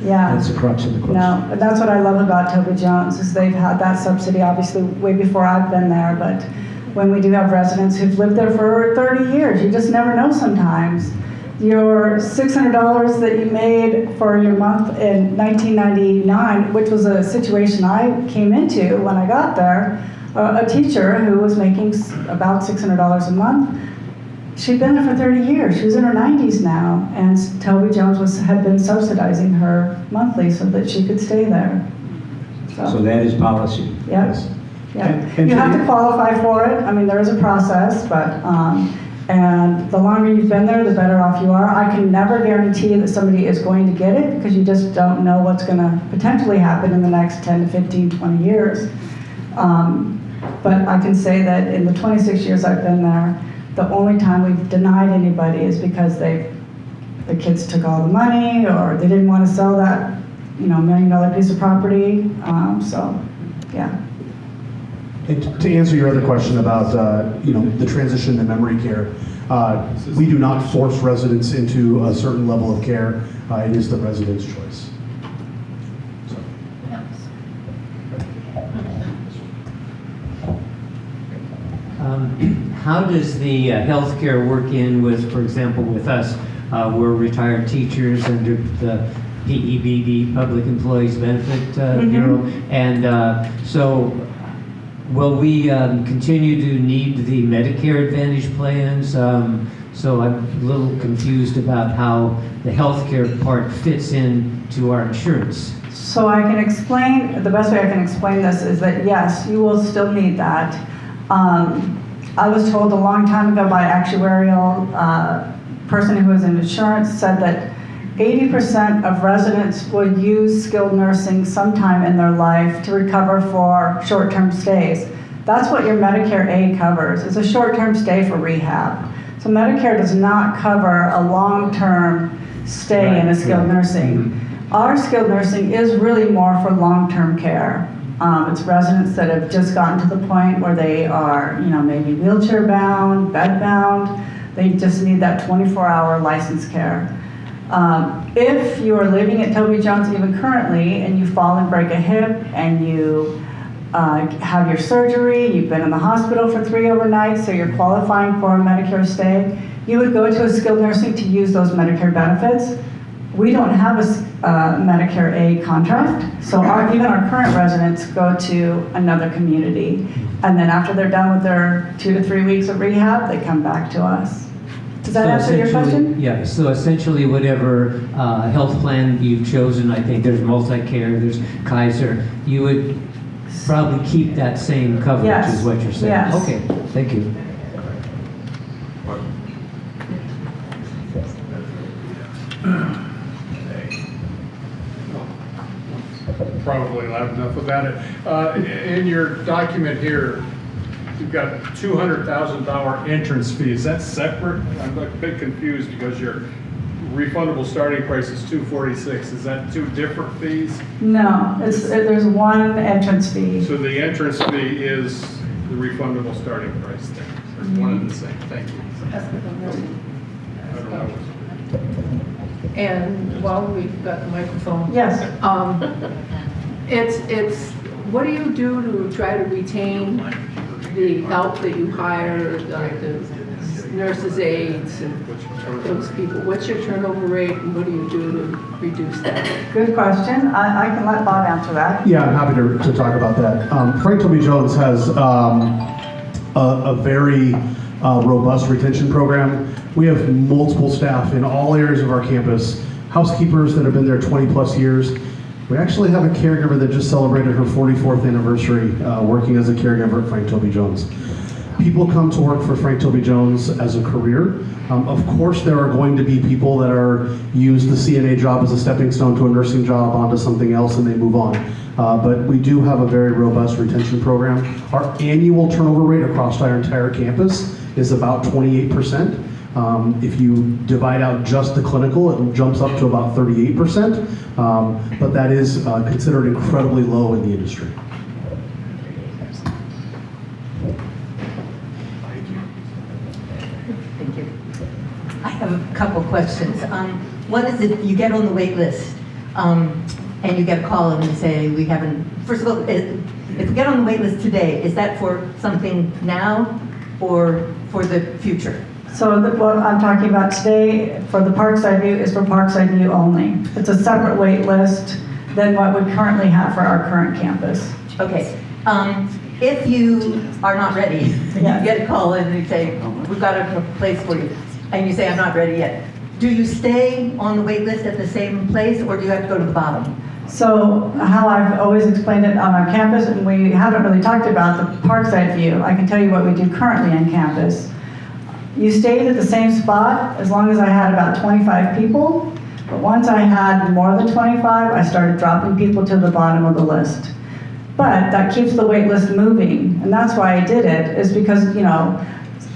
[SPEAKER 4] Yeah.
[SPEAKER 15] That's the crux of the question.
[SPEAKER 4] No, but that's what I love about Toby Jones is they've had that subsidy obviously way before I've been there, but when we do have residents who've lived there for 30 years, you just never know sometimes. Your $600 that you made for your month in 1999, which was a situation I came into when I got there, a teacher who was making about $600 a month, she'd been there for 30 years. She was in her 90s now, and Toby Jones had been subsidizing her monthly so that she could stay there.
[SPEAKER 15] So that is policy.
[SPEAKER 4] Yes. Yeah. You have to qualify for it. I mean, there is a process, but and the longer you've been there, the better off you are. I can never guarantee that somebody is going to get it because you just don't know what's going to potentially happen in the next 10 to 15, 20 years. But I can say that in the 26 years I've been there, the only time we've denied anybody is because the kids took all the money or they didn't want to sell that, $1 million piece of property. So, yeah.
[SPEAKER 3] And to answer your other question about the transition to memory care, we do not force residents into a certain level of care. It is the resident's choice.
[SPEAKER 16] How does the healthcare work in with, for example, with us? We're retired teachers under the PEBB, Public Employees Benefit Bureau, and so will we continue to need the Medicare Advantage plans? So I'm a little confused about how the healthcare part fits into our insurance.
[SPEAKER 4] So I can explain, the best way I can explain this is that yes, you will still need that. I was told a long time ago by an actuarial person who was in insurance said that 80% of residents would use skilled nursing sometime in their life to recover for short-term stays. That's what your Medicare aid covers, is a short-term stay for rehab. So Medicare does not cover a long-term stay in a skilled nursing. Our skilled nursing is really more for long-term care. It's residents that have just gotten to the point where they are, maybe wheelchair bound, bed bound. They just need that 24-hour licensed care. If you are living at Toby Jones even currently and you fall and break a hip and you have your surgery, you've been in the hospital for 3 overnights, so you're qualifying for a Medicare stay, you would go to a skilled nursing to use those Medicare benefits. We don't have a Medicare aid contract, so even our current residents go to another community, and then after they're done with their 2 to 3 weeks of rehab, they come back to us. Does that answer your question?
[SPEAKER 16] Yeah, so essentially whatever health plan you've chosen, I think there's multi-care, there's Kaiser, you would probably keep that same coverage is what you're saying?
[SPEAKER 4] Yes.
[SPEAKER 16] Okay, thank you.
[SPEAKER 11] Probably not enough about it. In your document here, you've got $200,000 entrance fee. Is that separate? I'm a bit confused because your refundable starting price is $246. Is that two different fees?
[SPEAKER 4] No, there's one entrance fee.
[SPEAKER 11] So the entrance fee is the refundable starting price there. It's one and the same. Thank you. I don't know.
[SPEAKER 8] And while we've got the microphone.
[SPEAKER 4] Yes.
[SPEAKER 8] It's, what do you do to try to retain the help that you hire, the nurses' aides and those people? What's your turnover rate and what do you do to reduce that?
[SPEAKER 4] Good question. I can let Bob answer that.
[SPEAKER 3] Yeah, I'm happy to talk about that. Frank Toby Jones has a very robust retention program. We have multiple staff in all areas of our campus, housekeepers that have been there 20 plus years. We actually have a caregiver that just celebrated her 44th anniversary working as a caregiver at Frank Toby Jones. People come to work for Frank Toby Jones as a career. Of course, there are going to be people that use the CNA job as a stepping stone to a nursing job onto something else and they move on. But we do have a very robust retention program. Our annual turnover rate across our entire campus is about 28%. If you divide out just the clinical, it jumps up to about 38%. But that is considered incredibly low in the industry.
[SPEAKER 17] Thank you. I have a couple questions. One is if you get on the wait list and you get a call and you say, we haven't, first of all, if you get on the wait list today, is that for something now or for the future?
[SPEAKER 4] So what I'm talking about today for the Parkside View is for Parkside View only. It's a separate wait list than what we currently have for our current campus.
[SPEAKER 17] Okay. If you are not ready, you get a call and they say, we've got a place for you, and you say, I'm not ready yet. Do you stay on the wait list at the same place or do you have to go to the bottom?
[SPEAKER 4] So how I've always explained it on our campus, and we haven't really talked about the Parkside View, I can tell you what we do currently on campus. You stayed at the same spot as long as I had about 25 people, but once I had more than 25, I started dropping people to the bottom of the list. But that keeps the wait list moving, and that's why I did it, is because, you know,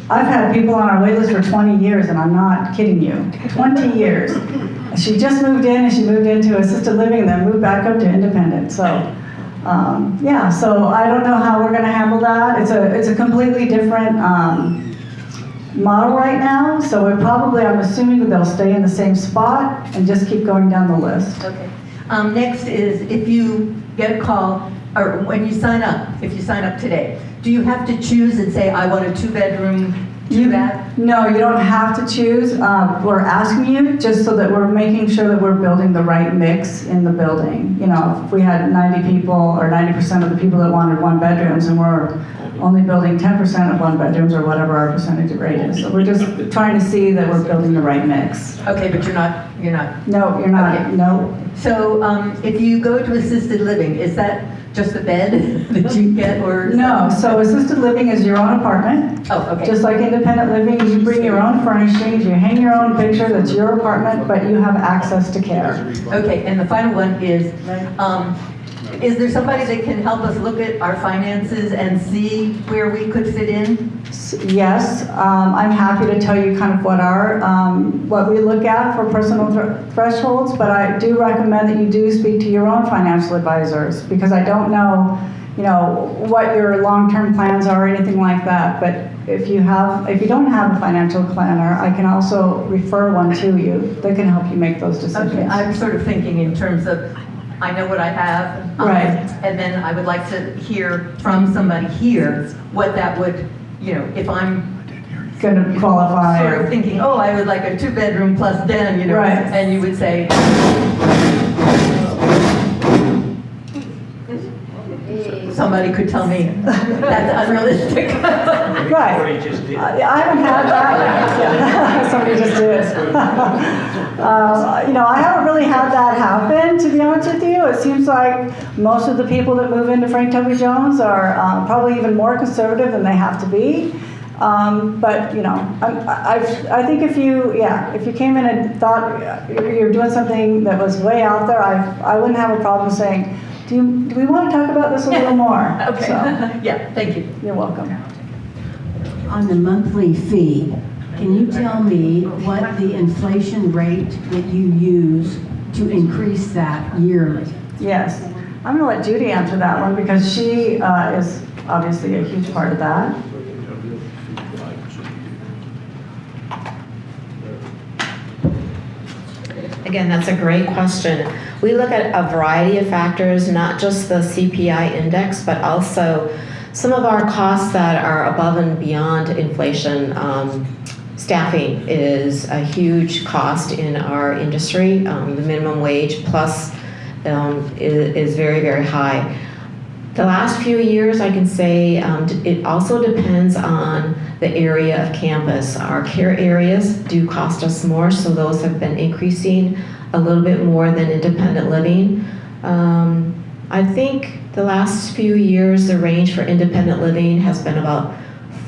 [SPEAKER 4] I've had people on our wait list for 20 years, and I'm not kidding you, 20 years. She just moved in, and she moved into assisted living, and then moved back up to independent, so. Yeah, so I don't know how we're gonna handle that. It's a completely different model right now, so I'm assuming that they'll stay in the same spot and just keep going down the list.
[SPEAKER 17] Okay. Next is if you get a call, or when you sign up, if you sign up today, do you have to choose and say, I want a 2-bedroom, 2-bath?
[SPEAKER 4] No, you don't have to choose. We're asking you just so that we're making sure that we're building the right mix in the building. You know, if we had 90 people or 90% of the people that wanted 1-bedrooms and we're only building 10% of 1-bedrooms or whatever our percentage rate is. So we're just trying to see that we're building the right mix.
[SPEAKER 17] Okay, but you're not.
[SPEAKER 4] No, you're not,
[SPEAKER 17] okay.
[SPEAKER 4] no.
[SPEAKER 17] So if you go to assisted living, is that just a bed that you get or?
[SPEAKER 4] No, so assisted living is your own apartment.
[SPEAKER 17] Oh, okay.
[SPEAKER 4] Just like independent living, you bring your own furnishings, you hang your own picture, that's your apartment, but you have access to care.
[SPEAKER 17] Okay, and the final one is there somebody that can help us look at our finances and see where we could fit in?
[SPEAKER 4] Yes, I'm happy to tell you kind of what we look at for personal thresholds, but I do recommend that you do speak to your own financial advisors because I don't know, you know, what your long-term plans are or anything like that. But if you don't have a financial planner, I can also refer one to you that can help you make those decisions.
[SPEAKER 17] Okay, I'm sort of thinking in terms of I know what I have,
[SPEAKER 4] right,
[SPEAKER 17] and then I would like to hear from somebody here what that would, you know, if I'm
[SPEAKER 4] going to qualify.
[SPEAKER 17] Sort of thinking, oh, I would like a 2-bedroom plus den, you know,
[SPEAKER 4] right.
[SPEAKER 17] And you would say. Somebody could tell me that's unrealistic.
[SPEAKER 4] Right. I haven't had that. Somebody just did. You know, I haven't really had that happen, to be honest with you. It seems like most of the people that move into Frank Toby Jones are probably even more conservative than they have to be. But you know, I think if you came in and thought you're doing something that was way out there, I wouldn't have a problem saying, do we want to talk about this a little more?
[SPEAKER 17] Okay.
[SPEAKER 4] So,
[SPEAKER 17] yeah, thank you.
[SPEAKER 4] You're welcome.
[SPEAKER 18] On the monthly fee, can you tell me what the inflation rate that you use to increase that yearly?
[SPEAKER 4] Yes. I'm going to let Judy answer that one because she is obviously a huge part of that.
[SPEAKER 2] Again, that's a great question. We look at a variety of factors, not just the CPI index, but also some of our costs that are above and beyond inflation. Staffing is a huge cost in our industry. The minimum wage plus is very, very high. The last few years, I can say it also depends on the area of campus. Our care areas do cost us more, so those have been increasing a little bit more than independent living. I think the last few years, the range for independent living has been about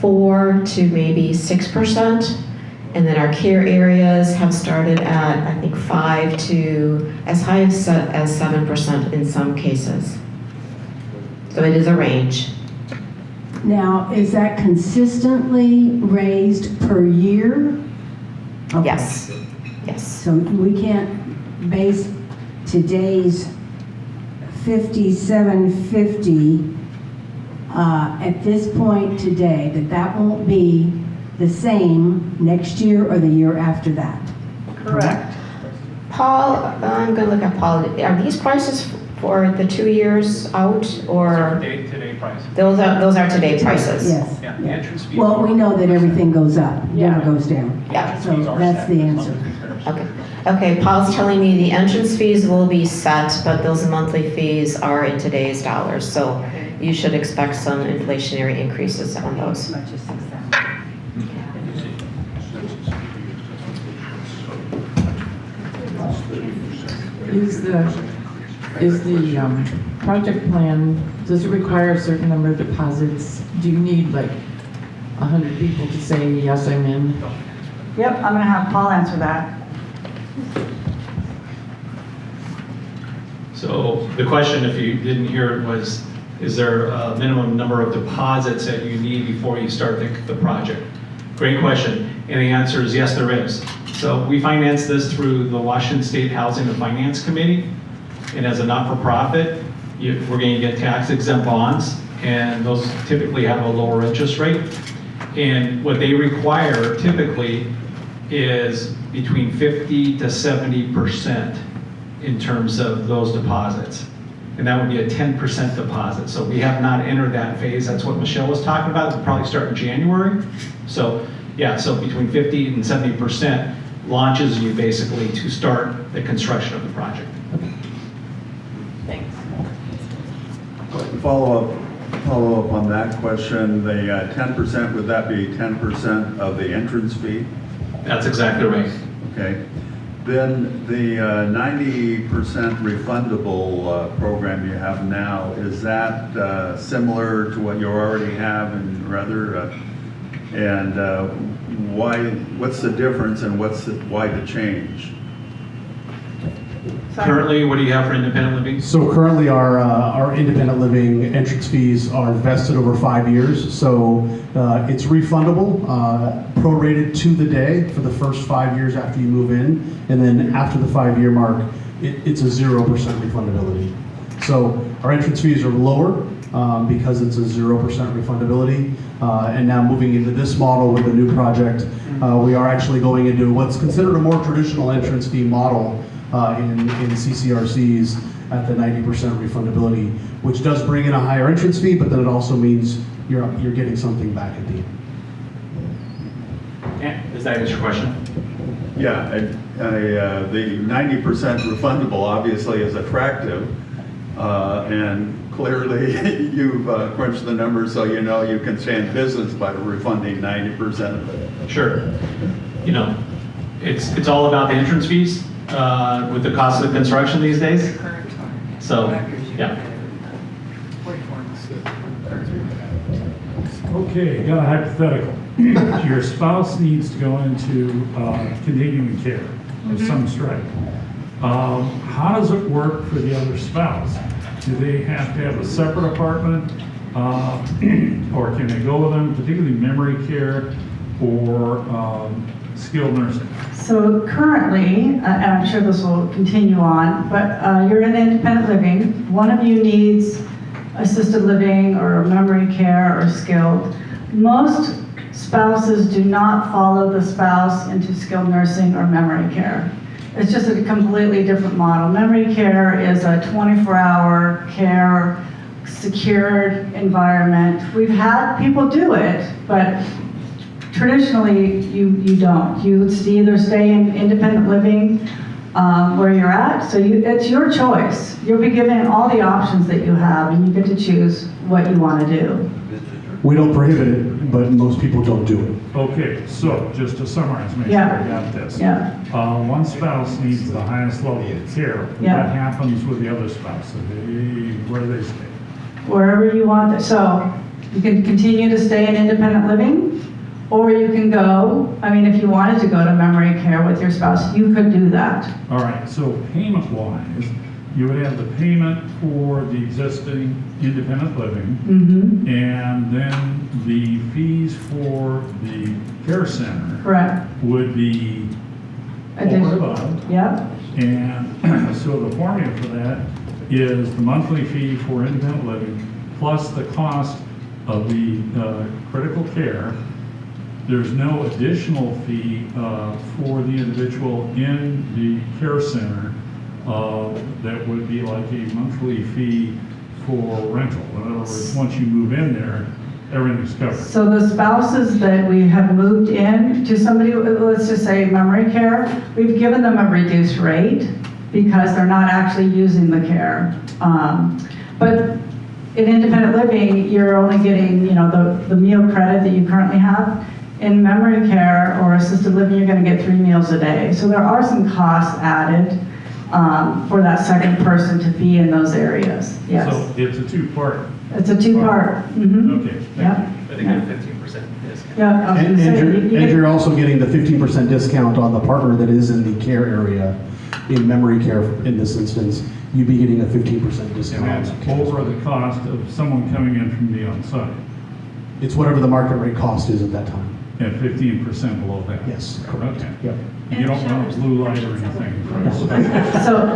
[SPEAKER 2] 4 to maybe 6%. And then our care areas have started at, I think, 5 to as high as 7% in some cases. So it is a range.
[SPEAKER 18] Now, is that consistently raised per year? Okay.
[SPEAKER 2] Yes. Yes.
[SPEAKER 18] So we can't base today's 5750 at this point today, that won't be the same next year or the year after that.
[SPEAKER 4] Correct.
[SPEAKER 2] Paul, I'm going to look at Paul. Are these prices for the 2 years out, or
[SPEAKER 10] Today prices.
[SPEAKER 2] those are today prices?
[SPEAKER 18] Yes.
[SPEAKER 10] Yeah, the entrance fees.
[SPEAKER 18] Well, we know that everything goes up, never goes down.
[SPEAKER 2] Yeah.
[SPEAKER 18] So that's the answer.
[SPEAKER 2] Okay. Okay, Paul's telling me the entrance fees will be set, but those monthly fees are in today's dollars. So you should expect some inflationary increases on those.
[SPEAKER 19] Is the project plan, does it require a certain number of deposits? Do you need like 100 people to say, yes, I'm in?
[SPEAKER 4] Yep, I'm going to have Paul answer that.
[SPEAKER 10] So the question, if you didn't hear it, was, is there a minimum number of deposits that you need before you start the project? Great question. And the answer is yes, there is. So we finance this through the Washington State Housing and Finance Committee. And as a not-for-profit, we're going to get tax-exempt bonds, and those typically have a lower interest rate. And what they require typically is between 50 to 70% in terms of those deposits. And that would be a 10% deposit. So we have not entered that phase. That's what Michelle was talking about. We'll probably start in January. So yeah, so between 50 and 70% launches you basically to start the construction of the project.
[SPEAKER 2] Thanks.
[SPEAKER 20] Follow up on that question. The 10%, would that be 10% of the entrance fee?
[SPEAKER 10] That's exactly right.
[SPEAKER 20] Okay. Then the 90% refundable program you have now, is that similar to what you already have and rather, what's the difference and why the change?
[SPEAKER 10] Currently, what do you have for independent living?
[SPEAKER 3] So currently our independent living entrance fees are vested over 5 years. So it's refundable, prorated to the day for the first 5 years after you move in. And then after the 5-year mark, it's a 0% refundability. So our entrance fees are lower because it's a 0% refundability. And now moving into this model with the new project, we are actually going into what's considered a more traditional entrance fee model in CCRCs at the 90% refundability, which does bring in a higher entrance fee, but then it also means you're getting something back at the end.
[SPEAKER 10] Yeah, does that answer your question?
[SPEAKER 20] Yeah, the 90% refundable obviously is attractive, and clearly you've crunched the numbers so you know you can stay in business by refunding 90% of it.
[SPEAKER 10] Sure. You know, it's all about the entrance fees with the cost of the construction these days. So, yeah.
[SPEAKER 11] Okay, got a hypothetical. Your spouse needs to go into continuing care of some stripe. How does it work for the other spouse? Do they have to have a separate apartment, or can they go with them, particularly memory care or skilled nursing?
[SPEAKER 4] So currently, and I'm sure this will continue on, but you're in independent living. One of you needs assisted living or memory care or skilled. Most spouses do not follow the spouse into skilled nursing or memory care. It's just a completely different model. Memory care is a 24-hour care, secured environment. We've had people do it, but traditionally you don't. You either stay in independent living where you're at, so it's your choice. You'll be given all the options that you have, and you get to choose what you want to do.
[SPEAKER 21] We don't prohibit it, but most people don't do it.
[SPEAKER 11] Okay, so just to summarize, make sure
[SPEAKER 4] Yeah.
[SPEAKER 11] I got this.
[SPEAKER 4] Yeah.
[SPEAKER 11] One spouse needs the highest level of care.
[SPEAKER 4] Yeah.
[SPEAKER 11] What happens with the other spouse? Where do they stay?
[SPEAKER 4] Wherever you want. So you can continue to stay in independent living, or you can go, I mean, if you wanted to go to memory care with your spouse, you could do that.
[SPEAKER 11] All right, so payment-wise, you would have the payment for the existing independent living,
[SPEAKER 4] Mm-hmm.
[SPEAKER 11] and then the fees for the care center
[SPEAKER 4] Correct.
[SPEAKER 11] would be over and above.
[SPEAKER 4] Yep.
[SPEAKER 11] And so the formula for that is the monthly fee for independent living plus the cost of the critical care. There's no additional fee for the individual in the care center that would be like a monthly fee for rental. In other words, once you move in there, everything's covered.
[SPEAKER 4] So the spouses that we have moved in to somebody, let's just say memory care, we've given them a reduced rate because they're not actually using the care. But in independent living, you're only getting, the meal credit that you currently have. In memory care or assisted living, you're going to get 3 meals a day. So there are some costs added for that second person to be in those areas. Yes.
[SPEAKER 11] So it's a two-part.
[SPEAKER 4] It's a two-part. Mm-hmm.
[SPEAKER 11] Okay.
[SPEAKER 4] Yep.
[SPEAKER 6] But they get a 15% discount.
[SPEAKER 4] Yeah, I was
[SPEAKER 21] And,
[SPEAKER 4] gonna say,
[SPEAKER 21] and
[SPEAKER 4] you
[SPEAKER 21] you're,
[SPEAKER 4] get-
[SPEAKER 21] you're also getting the 15% discount on the partner that is in the care area, in memory care in this instance. You'd be getting a 15% discount.
[SPEAKER 11] And
[SPEAKER 21] on
[SPEAKER 11] that's
[SPEAKER 21] that care as
[SPEAKER 11] over
[SPEAKER 21] well.
[SPEAKER 11] the cost of someone coming in from the outside,
[SPEAKER 21] It's whatever the market rate cost is at that time.
[SPEAKER 11] at 15% below that.
[SPEAKER 21] Yes.
[SPEAKER 11] Okay.
[SPEAKER 21] Yep.
[SPEAKER 11] You don't want a blue light or anything.
[SPEAKER 4] So,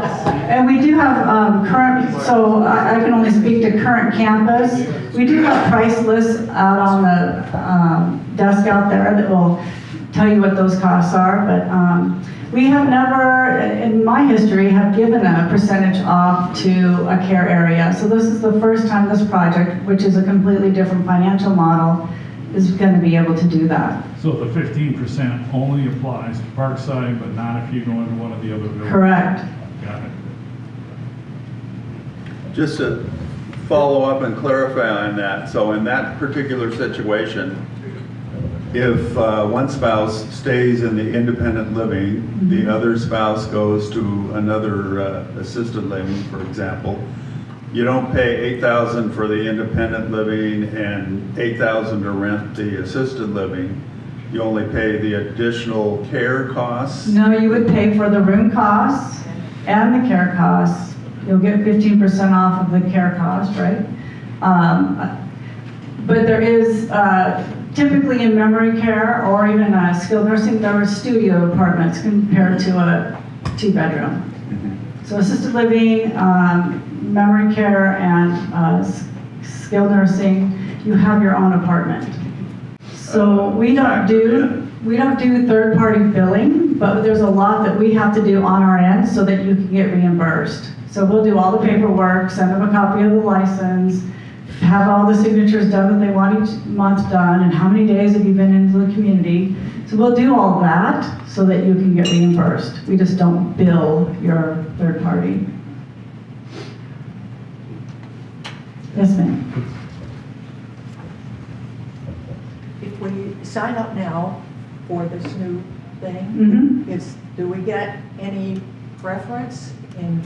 [SPEAKER 4] and we do have current, so I can only speak to current campus. We do have price lists out on the desk out there that will tell you what those costs are, but we have never, in my history, have given a percentage off to a care area. So this is the first time this project, which is a completely different financial model, is going to be able to do that.
[SPEAKER 11] So the 15% only applies to Parkside, but not if you go into one of the other buildings?
[SPEAKER 4] Correct.
[SPEAKER 11] Got it.
[SPEAKER 20] Just to follow up and clarify on that, so in that particular situation, if one spouse stays in the independent living, the other spouse goes to another assisted living, for example, you don't pay $8,000 for the independent living and $8,000 to rent the assisted living. You only pay the additional care costs.
[SPEAKER 4] No, you would pay for the room costs and the care costs. You'll get 15% off of the care cost, right? But there is, typically in memory care or even skilled nursing, there are studio apartments compared to a 2-bedroom. So assisted living, memory care, and skilled nursing, you have your own apartment. So we don't do third-party billing, but there's a lot that we have to do on our end so that you can get reimbursed. So we'll do all the paperwork, send them a copy of the license, have all the signatures done that they want each month done, and how many days have you been into the community. So we'll do all that so that you can get reimbursed. We just don't bill your third party. Yes, ma'am.
[SPEAKER 22] If we sign up now for this new
[SPEAKER 4] Mhm.
[SPEAKER 22] thing, do we get any preference in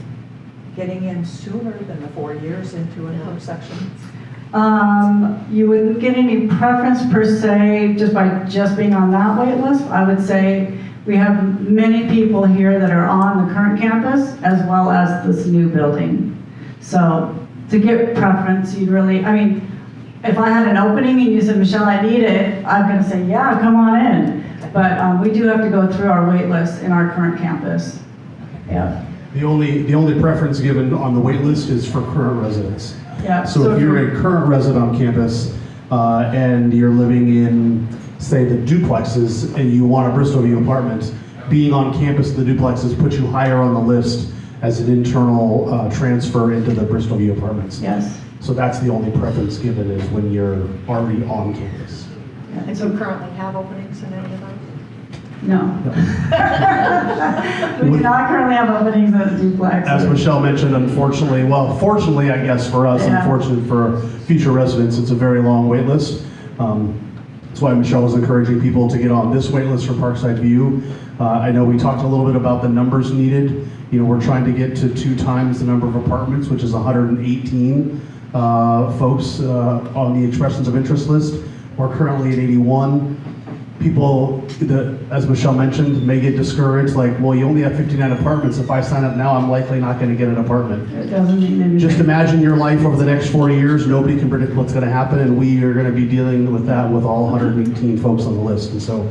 [SPEAKER 22] getting in sooner than the 4 years into another section?
[SPEAKER 4] You wouldn't get any preference per se just by being on that wait list. I would say we have many people here that are on the current campus as well as this new building. So to get preference, you'd really, if I had an opening and you said, Michelle, I need it, I'm going to say, yeah, come on in. But we do have to go through our wait list in our current campus. Yeah.
[SPEAKER 21] The only preference given on the wait list is for current residents.
[SPEAKER 4] Yeah.
[SPEAKER 21] So if you're a current resident on campus and you're living in, say, the duplexes and you want a Bristol View apartment, being on campus in the duplexes puts you higher on the list as an internal transfer into the Bristol View apartments.
[SPEAKER 4] Yes.
[SPEAKER 21] So that's the only preference given is when you're already on campus.
[SPEAKER 22] And so currently have openings in any of those?
[SPEAKER 4] No. We do not currently have openings at the duplex.
[SPEAKER 21] As Michelle mentioned, unfortunately, well, fortunately, I guess for us,
[SPEAKER 4] Yeah.
[SPEAKER 21] unfortunately for future residents, it's a very long wait list. That's why Michelle was encouraging people to get on this wait list for Parkside View. I know we talked a little bit about the numbers needed. You know, we're trying to get to 2 times the number of apartments, which is 118 folks on the expressions of interest list. We're currently at 81. People, as Michelle mentioned, may get discouraged, like, well, you only have 59 apartments. If I sign up now, I'm likely not going to get an apartment.
[SPEAKER 4] It doesn't mean anything.
[SPEAKER 21] Just imagine your life over the next 40 years. Nobody can predict what's going to happen, and we are going to be dealing with that with all 118 folks on the list. And so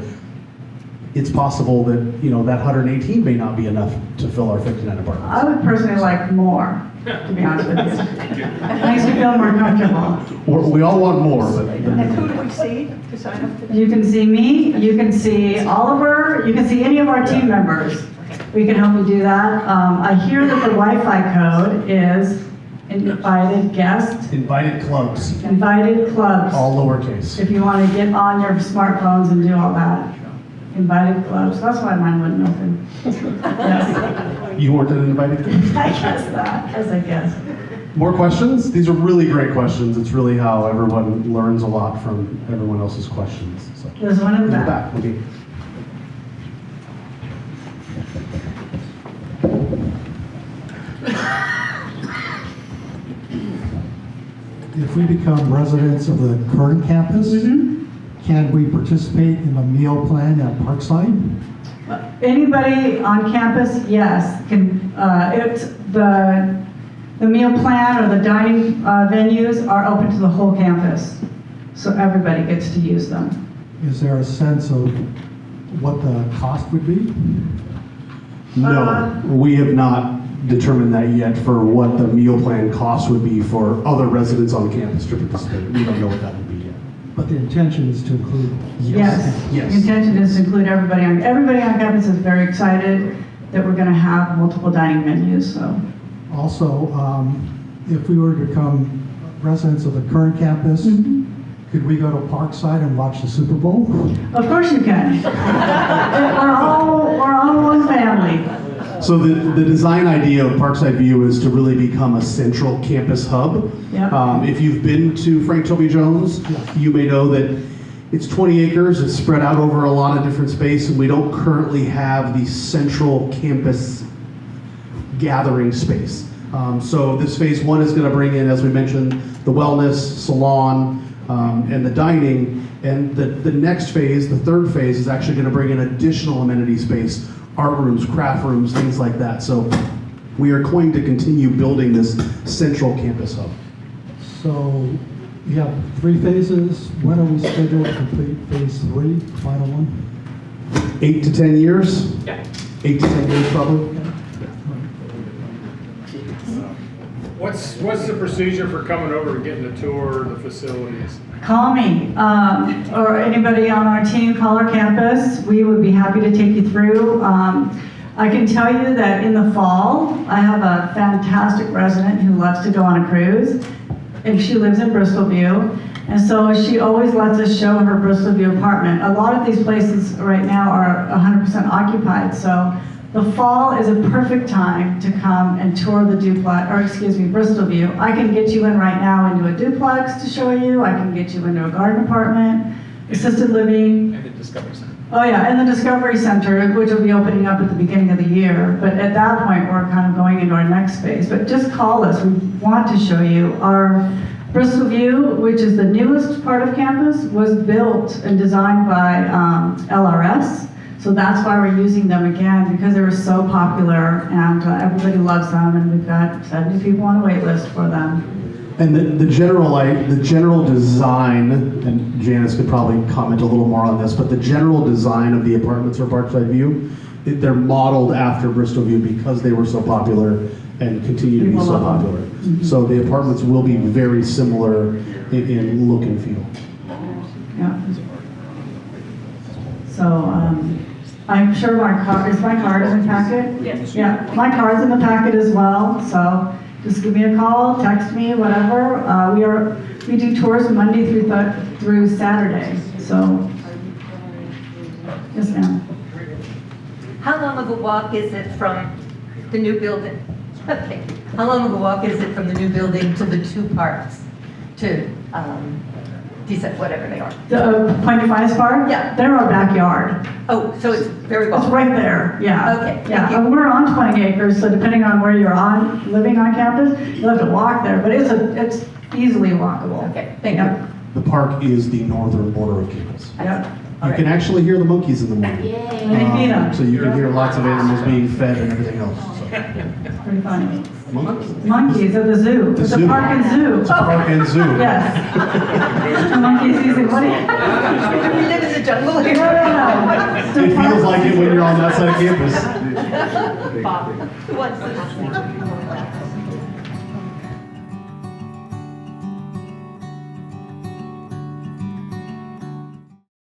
[SPEAKER 21] it's possible that, you know, that 118 may not be enough to fill our 59 apartments.
[SPEAKER 4] I would personally like more, to be honest with you. It makes me feel more comfortable.
[SPEAKER 21] We all want more, but
[SPEAKER 22] And who do we see to sign up for that?
[SPEAKER 4] You can see me, you can see Oliver, you can see any of our team members. We can help you do that. I hear that the Wi-Fi code is invited guests,
[SPEAKER 21] invited clubs,
[SPEAKER 4] invited clubs.
[SPEAKER 21] all lowercase.
[SPEAKER 4] If you want to get on your smartphones and do all that. Invited clubs, that's why mine wouldn't open. Yes.
[SPEAKER 21] You weren't an invited club?
[SPEAKER 4] I guess that, as I guess.
[SPEAKER 21] More questions? These are really great questions. It's really how everyone learns a lot from everyone else's questions. So.
[SPEAKER 4] There's one in the back.
[SPEAKER 21] Okay.
[SPEAKER 5] If we become residents of the current campus, can we participate in the meal plan at Parkside?
[SPEAKER 4] Anybody on campus, yes, can. It's the meal plan or the dining venues are open to the whole campus, so everybody gets to use them.
[SPEAKER 5] Is there a sense of what the cost would be?
[SPEAKER 21] No, we have not determined that yet for what the meal plan cost would be for other residents on campus to participate. We don't know what that would be yet.
[SPEAKER 5] But the intention is to include.
[SPEAKER 4] Yes.
[SPEAKER 21] Yes.
[SPEAKER 4] The intention is to include everybody on campus is very excited that we're going to have multiple dining menus. So.
[SPEAKER 5] Also, if we were to become residents of the current campus, could we go to Parkside and watch the Super Bowl?
[SPEAKER 4] Of course you can. we're all one family.
[SPEAKER 21] So the design idea of Parkside View is to really become a central campus hub.
[SPEAKER 4] Yep.
[SPEAKER 21] If you've been to Frank Toby Jones, you may know that it's 20 acres. It's spread out over a lot of different space, and we don't currently have the central campus gathering space. So this phase 1 is going to bring in, as we mentioned, the wellness, salon, and the dining. And the next phase, the third phase, is actually going to bring in additional amenity space, art rooms, craft rooms, things like that. So we are going to continue building this central campus hub.
[SPEAKER 5] So you have 3 phases. When are we scheduled to complete phase 3, final one?
[SPEAKER 21] 8 to 10 years? Yeah. 8 to 10 years probably.
[SPEAKER 7] What's the procedure for coming over and getting a tour of the facilities?
[SPEAKER 4] Call me, or anybody on our team, call our campus. We would be happy to take you through. I can tell you that in the fall, I have a fantastic resident who loves to go on a cruise, and she lives in Bristol View. And so she always lets us show her Bristol View apartment. A lot of these places right now are 100% occupied, so the fall is a perfect time to come and tour the Bristol View. I can get you in right now into a duplex to show you. I can get you into a garden apartment, assisted living.
[SPEAKER 7] And the Discovery Center.
[SPEAKER 4] Oh yeah, and the Discovery Center, which will be opening up at the beginning of the year. But at that point, we're kind of going into our next phase. But just call us. We want to show you. Our Bristol View, which is the newest part of campus, was built and designed by LRS. So that's why we're using them again, because they were so popular and everybody loves them, and we've got 70 people on a wait list for them.
[SPEAKER 21] And the general design, and Janice could probably comment a little more on this, but the general design of the apartments for Parkside View they're modeled after Bristol View because they were so popular and continue to be
[SPEAKER 4] People
[SPEAKER 21] so
[SPEAKER 4] love
[SPEAKER 21] popular.
[SPEAKER 4] them.
[SPEAKER 21] So the apartments will be very similar in look and feel.
[SPEAKER 4] Yeah. So, I'm sure my card is in the packet?
[SPEAKER 1] Yes.
[SPEAKER 4] Yeah, my card's in the packet as well, so just give me a call, text me, whatever. We do tours Monday through Saturday, so, yes ma'am.
[SPEAKER 17] How long of a walk is it from the new building? Okay. How long of a walk is it from the new building to the two parks? To, whatever they are?
[SPEAKER 4] The Point Defiance Park?
[SPEAKER 17] Yeah.
[SPEAKER 4] They're our backyard.
[SPEAKER 17] Oh, so it's very well.
[SPEAKER 4] It's right there, yeah.
[SPEAKER 17] Okay, thank
[SPEAKER 4] Yeah,
[SPEAKER 17] you.
[SPEAKER 4] and we're on 20 acres, so depending on where you're living on campus, you'll have to walk there, but it's easily walkable.
[SPEAKER 17] Okay, thank you.
[SPEAKER 21] The park is the northern border of campus.
[SPEAKER 4] Yeah.
[SPEAKER 21] You can actually hear the monkeys in the morning.
[SPEAKER 4] And they feed them.
[SPEAKER 21] So you can hear lots of animals being fed and everything else.
[SPEAKER 4] It's pretty funny.
[SPEAKER 21] Monkeys?
[SPEAKER 4] Monkeys at the zoo.
[SPEAKER 21] The
[SPEAKER 4] It's a
[SPEAKER 21] zoo.
[SPEAKER 4] park and zoo.
[SPEAKER 21] It's a park and zoo.
[SPEAKER 4] Yes. The monkey season, what do you?
[SPEAKER 17] Do we live in the jungle here?
[SPEAKER 4] No.
[SPEAKER 21] It feels like it when you're on that side of campus.
[SPEAKER 17] Bob, who wants this?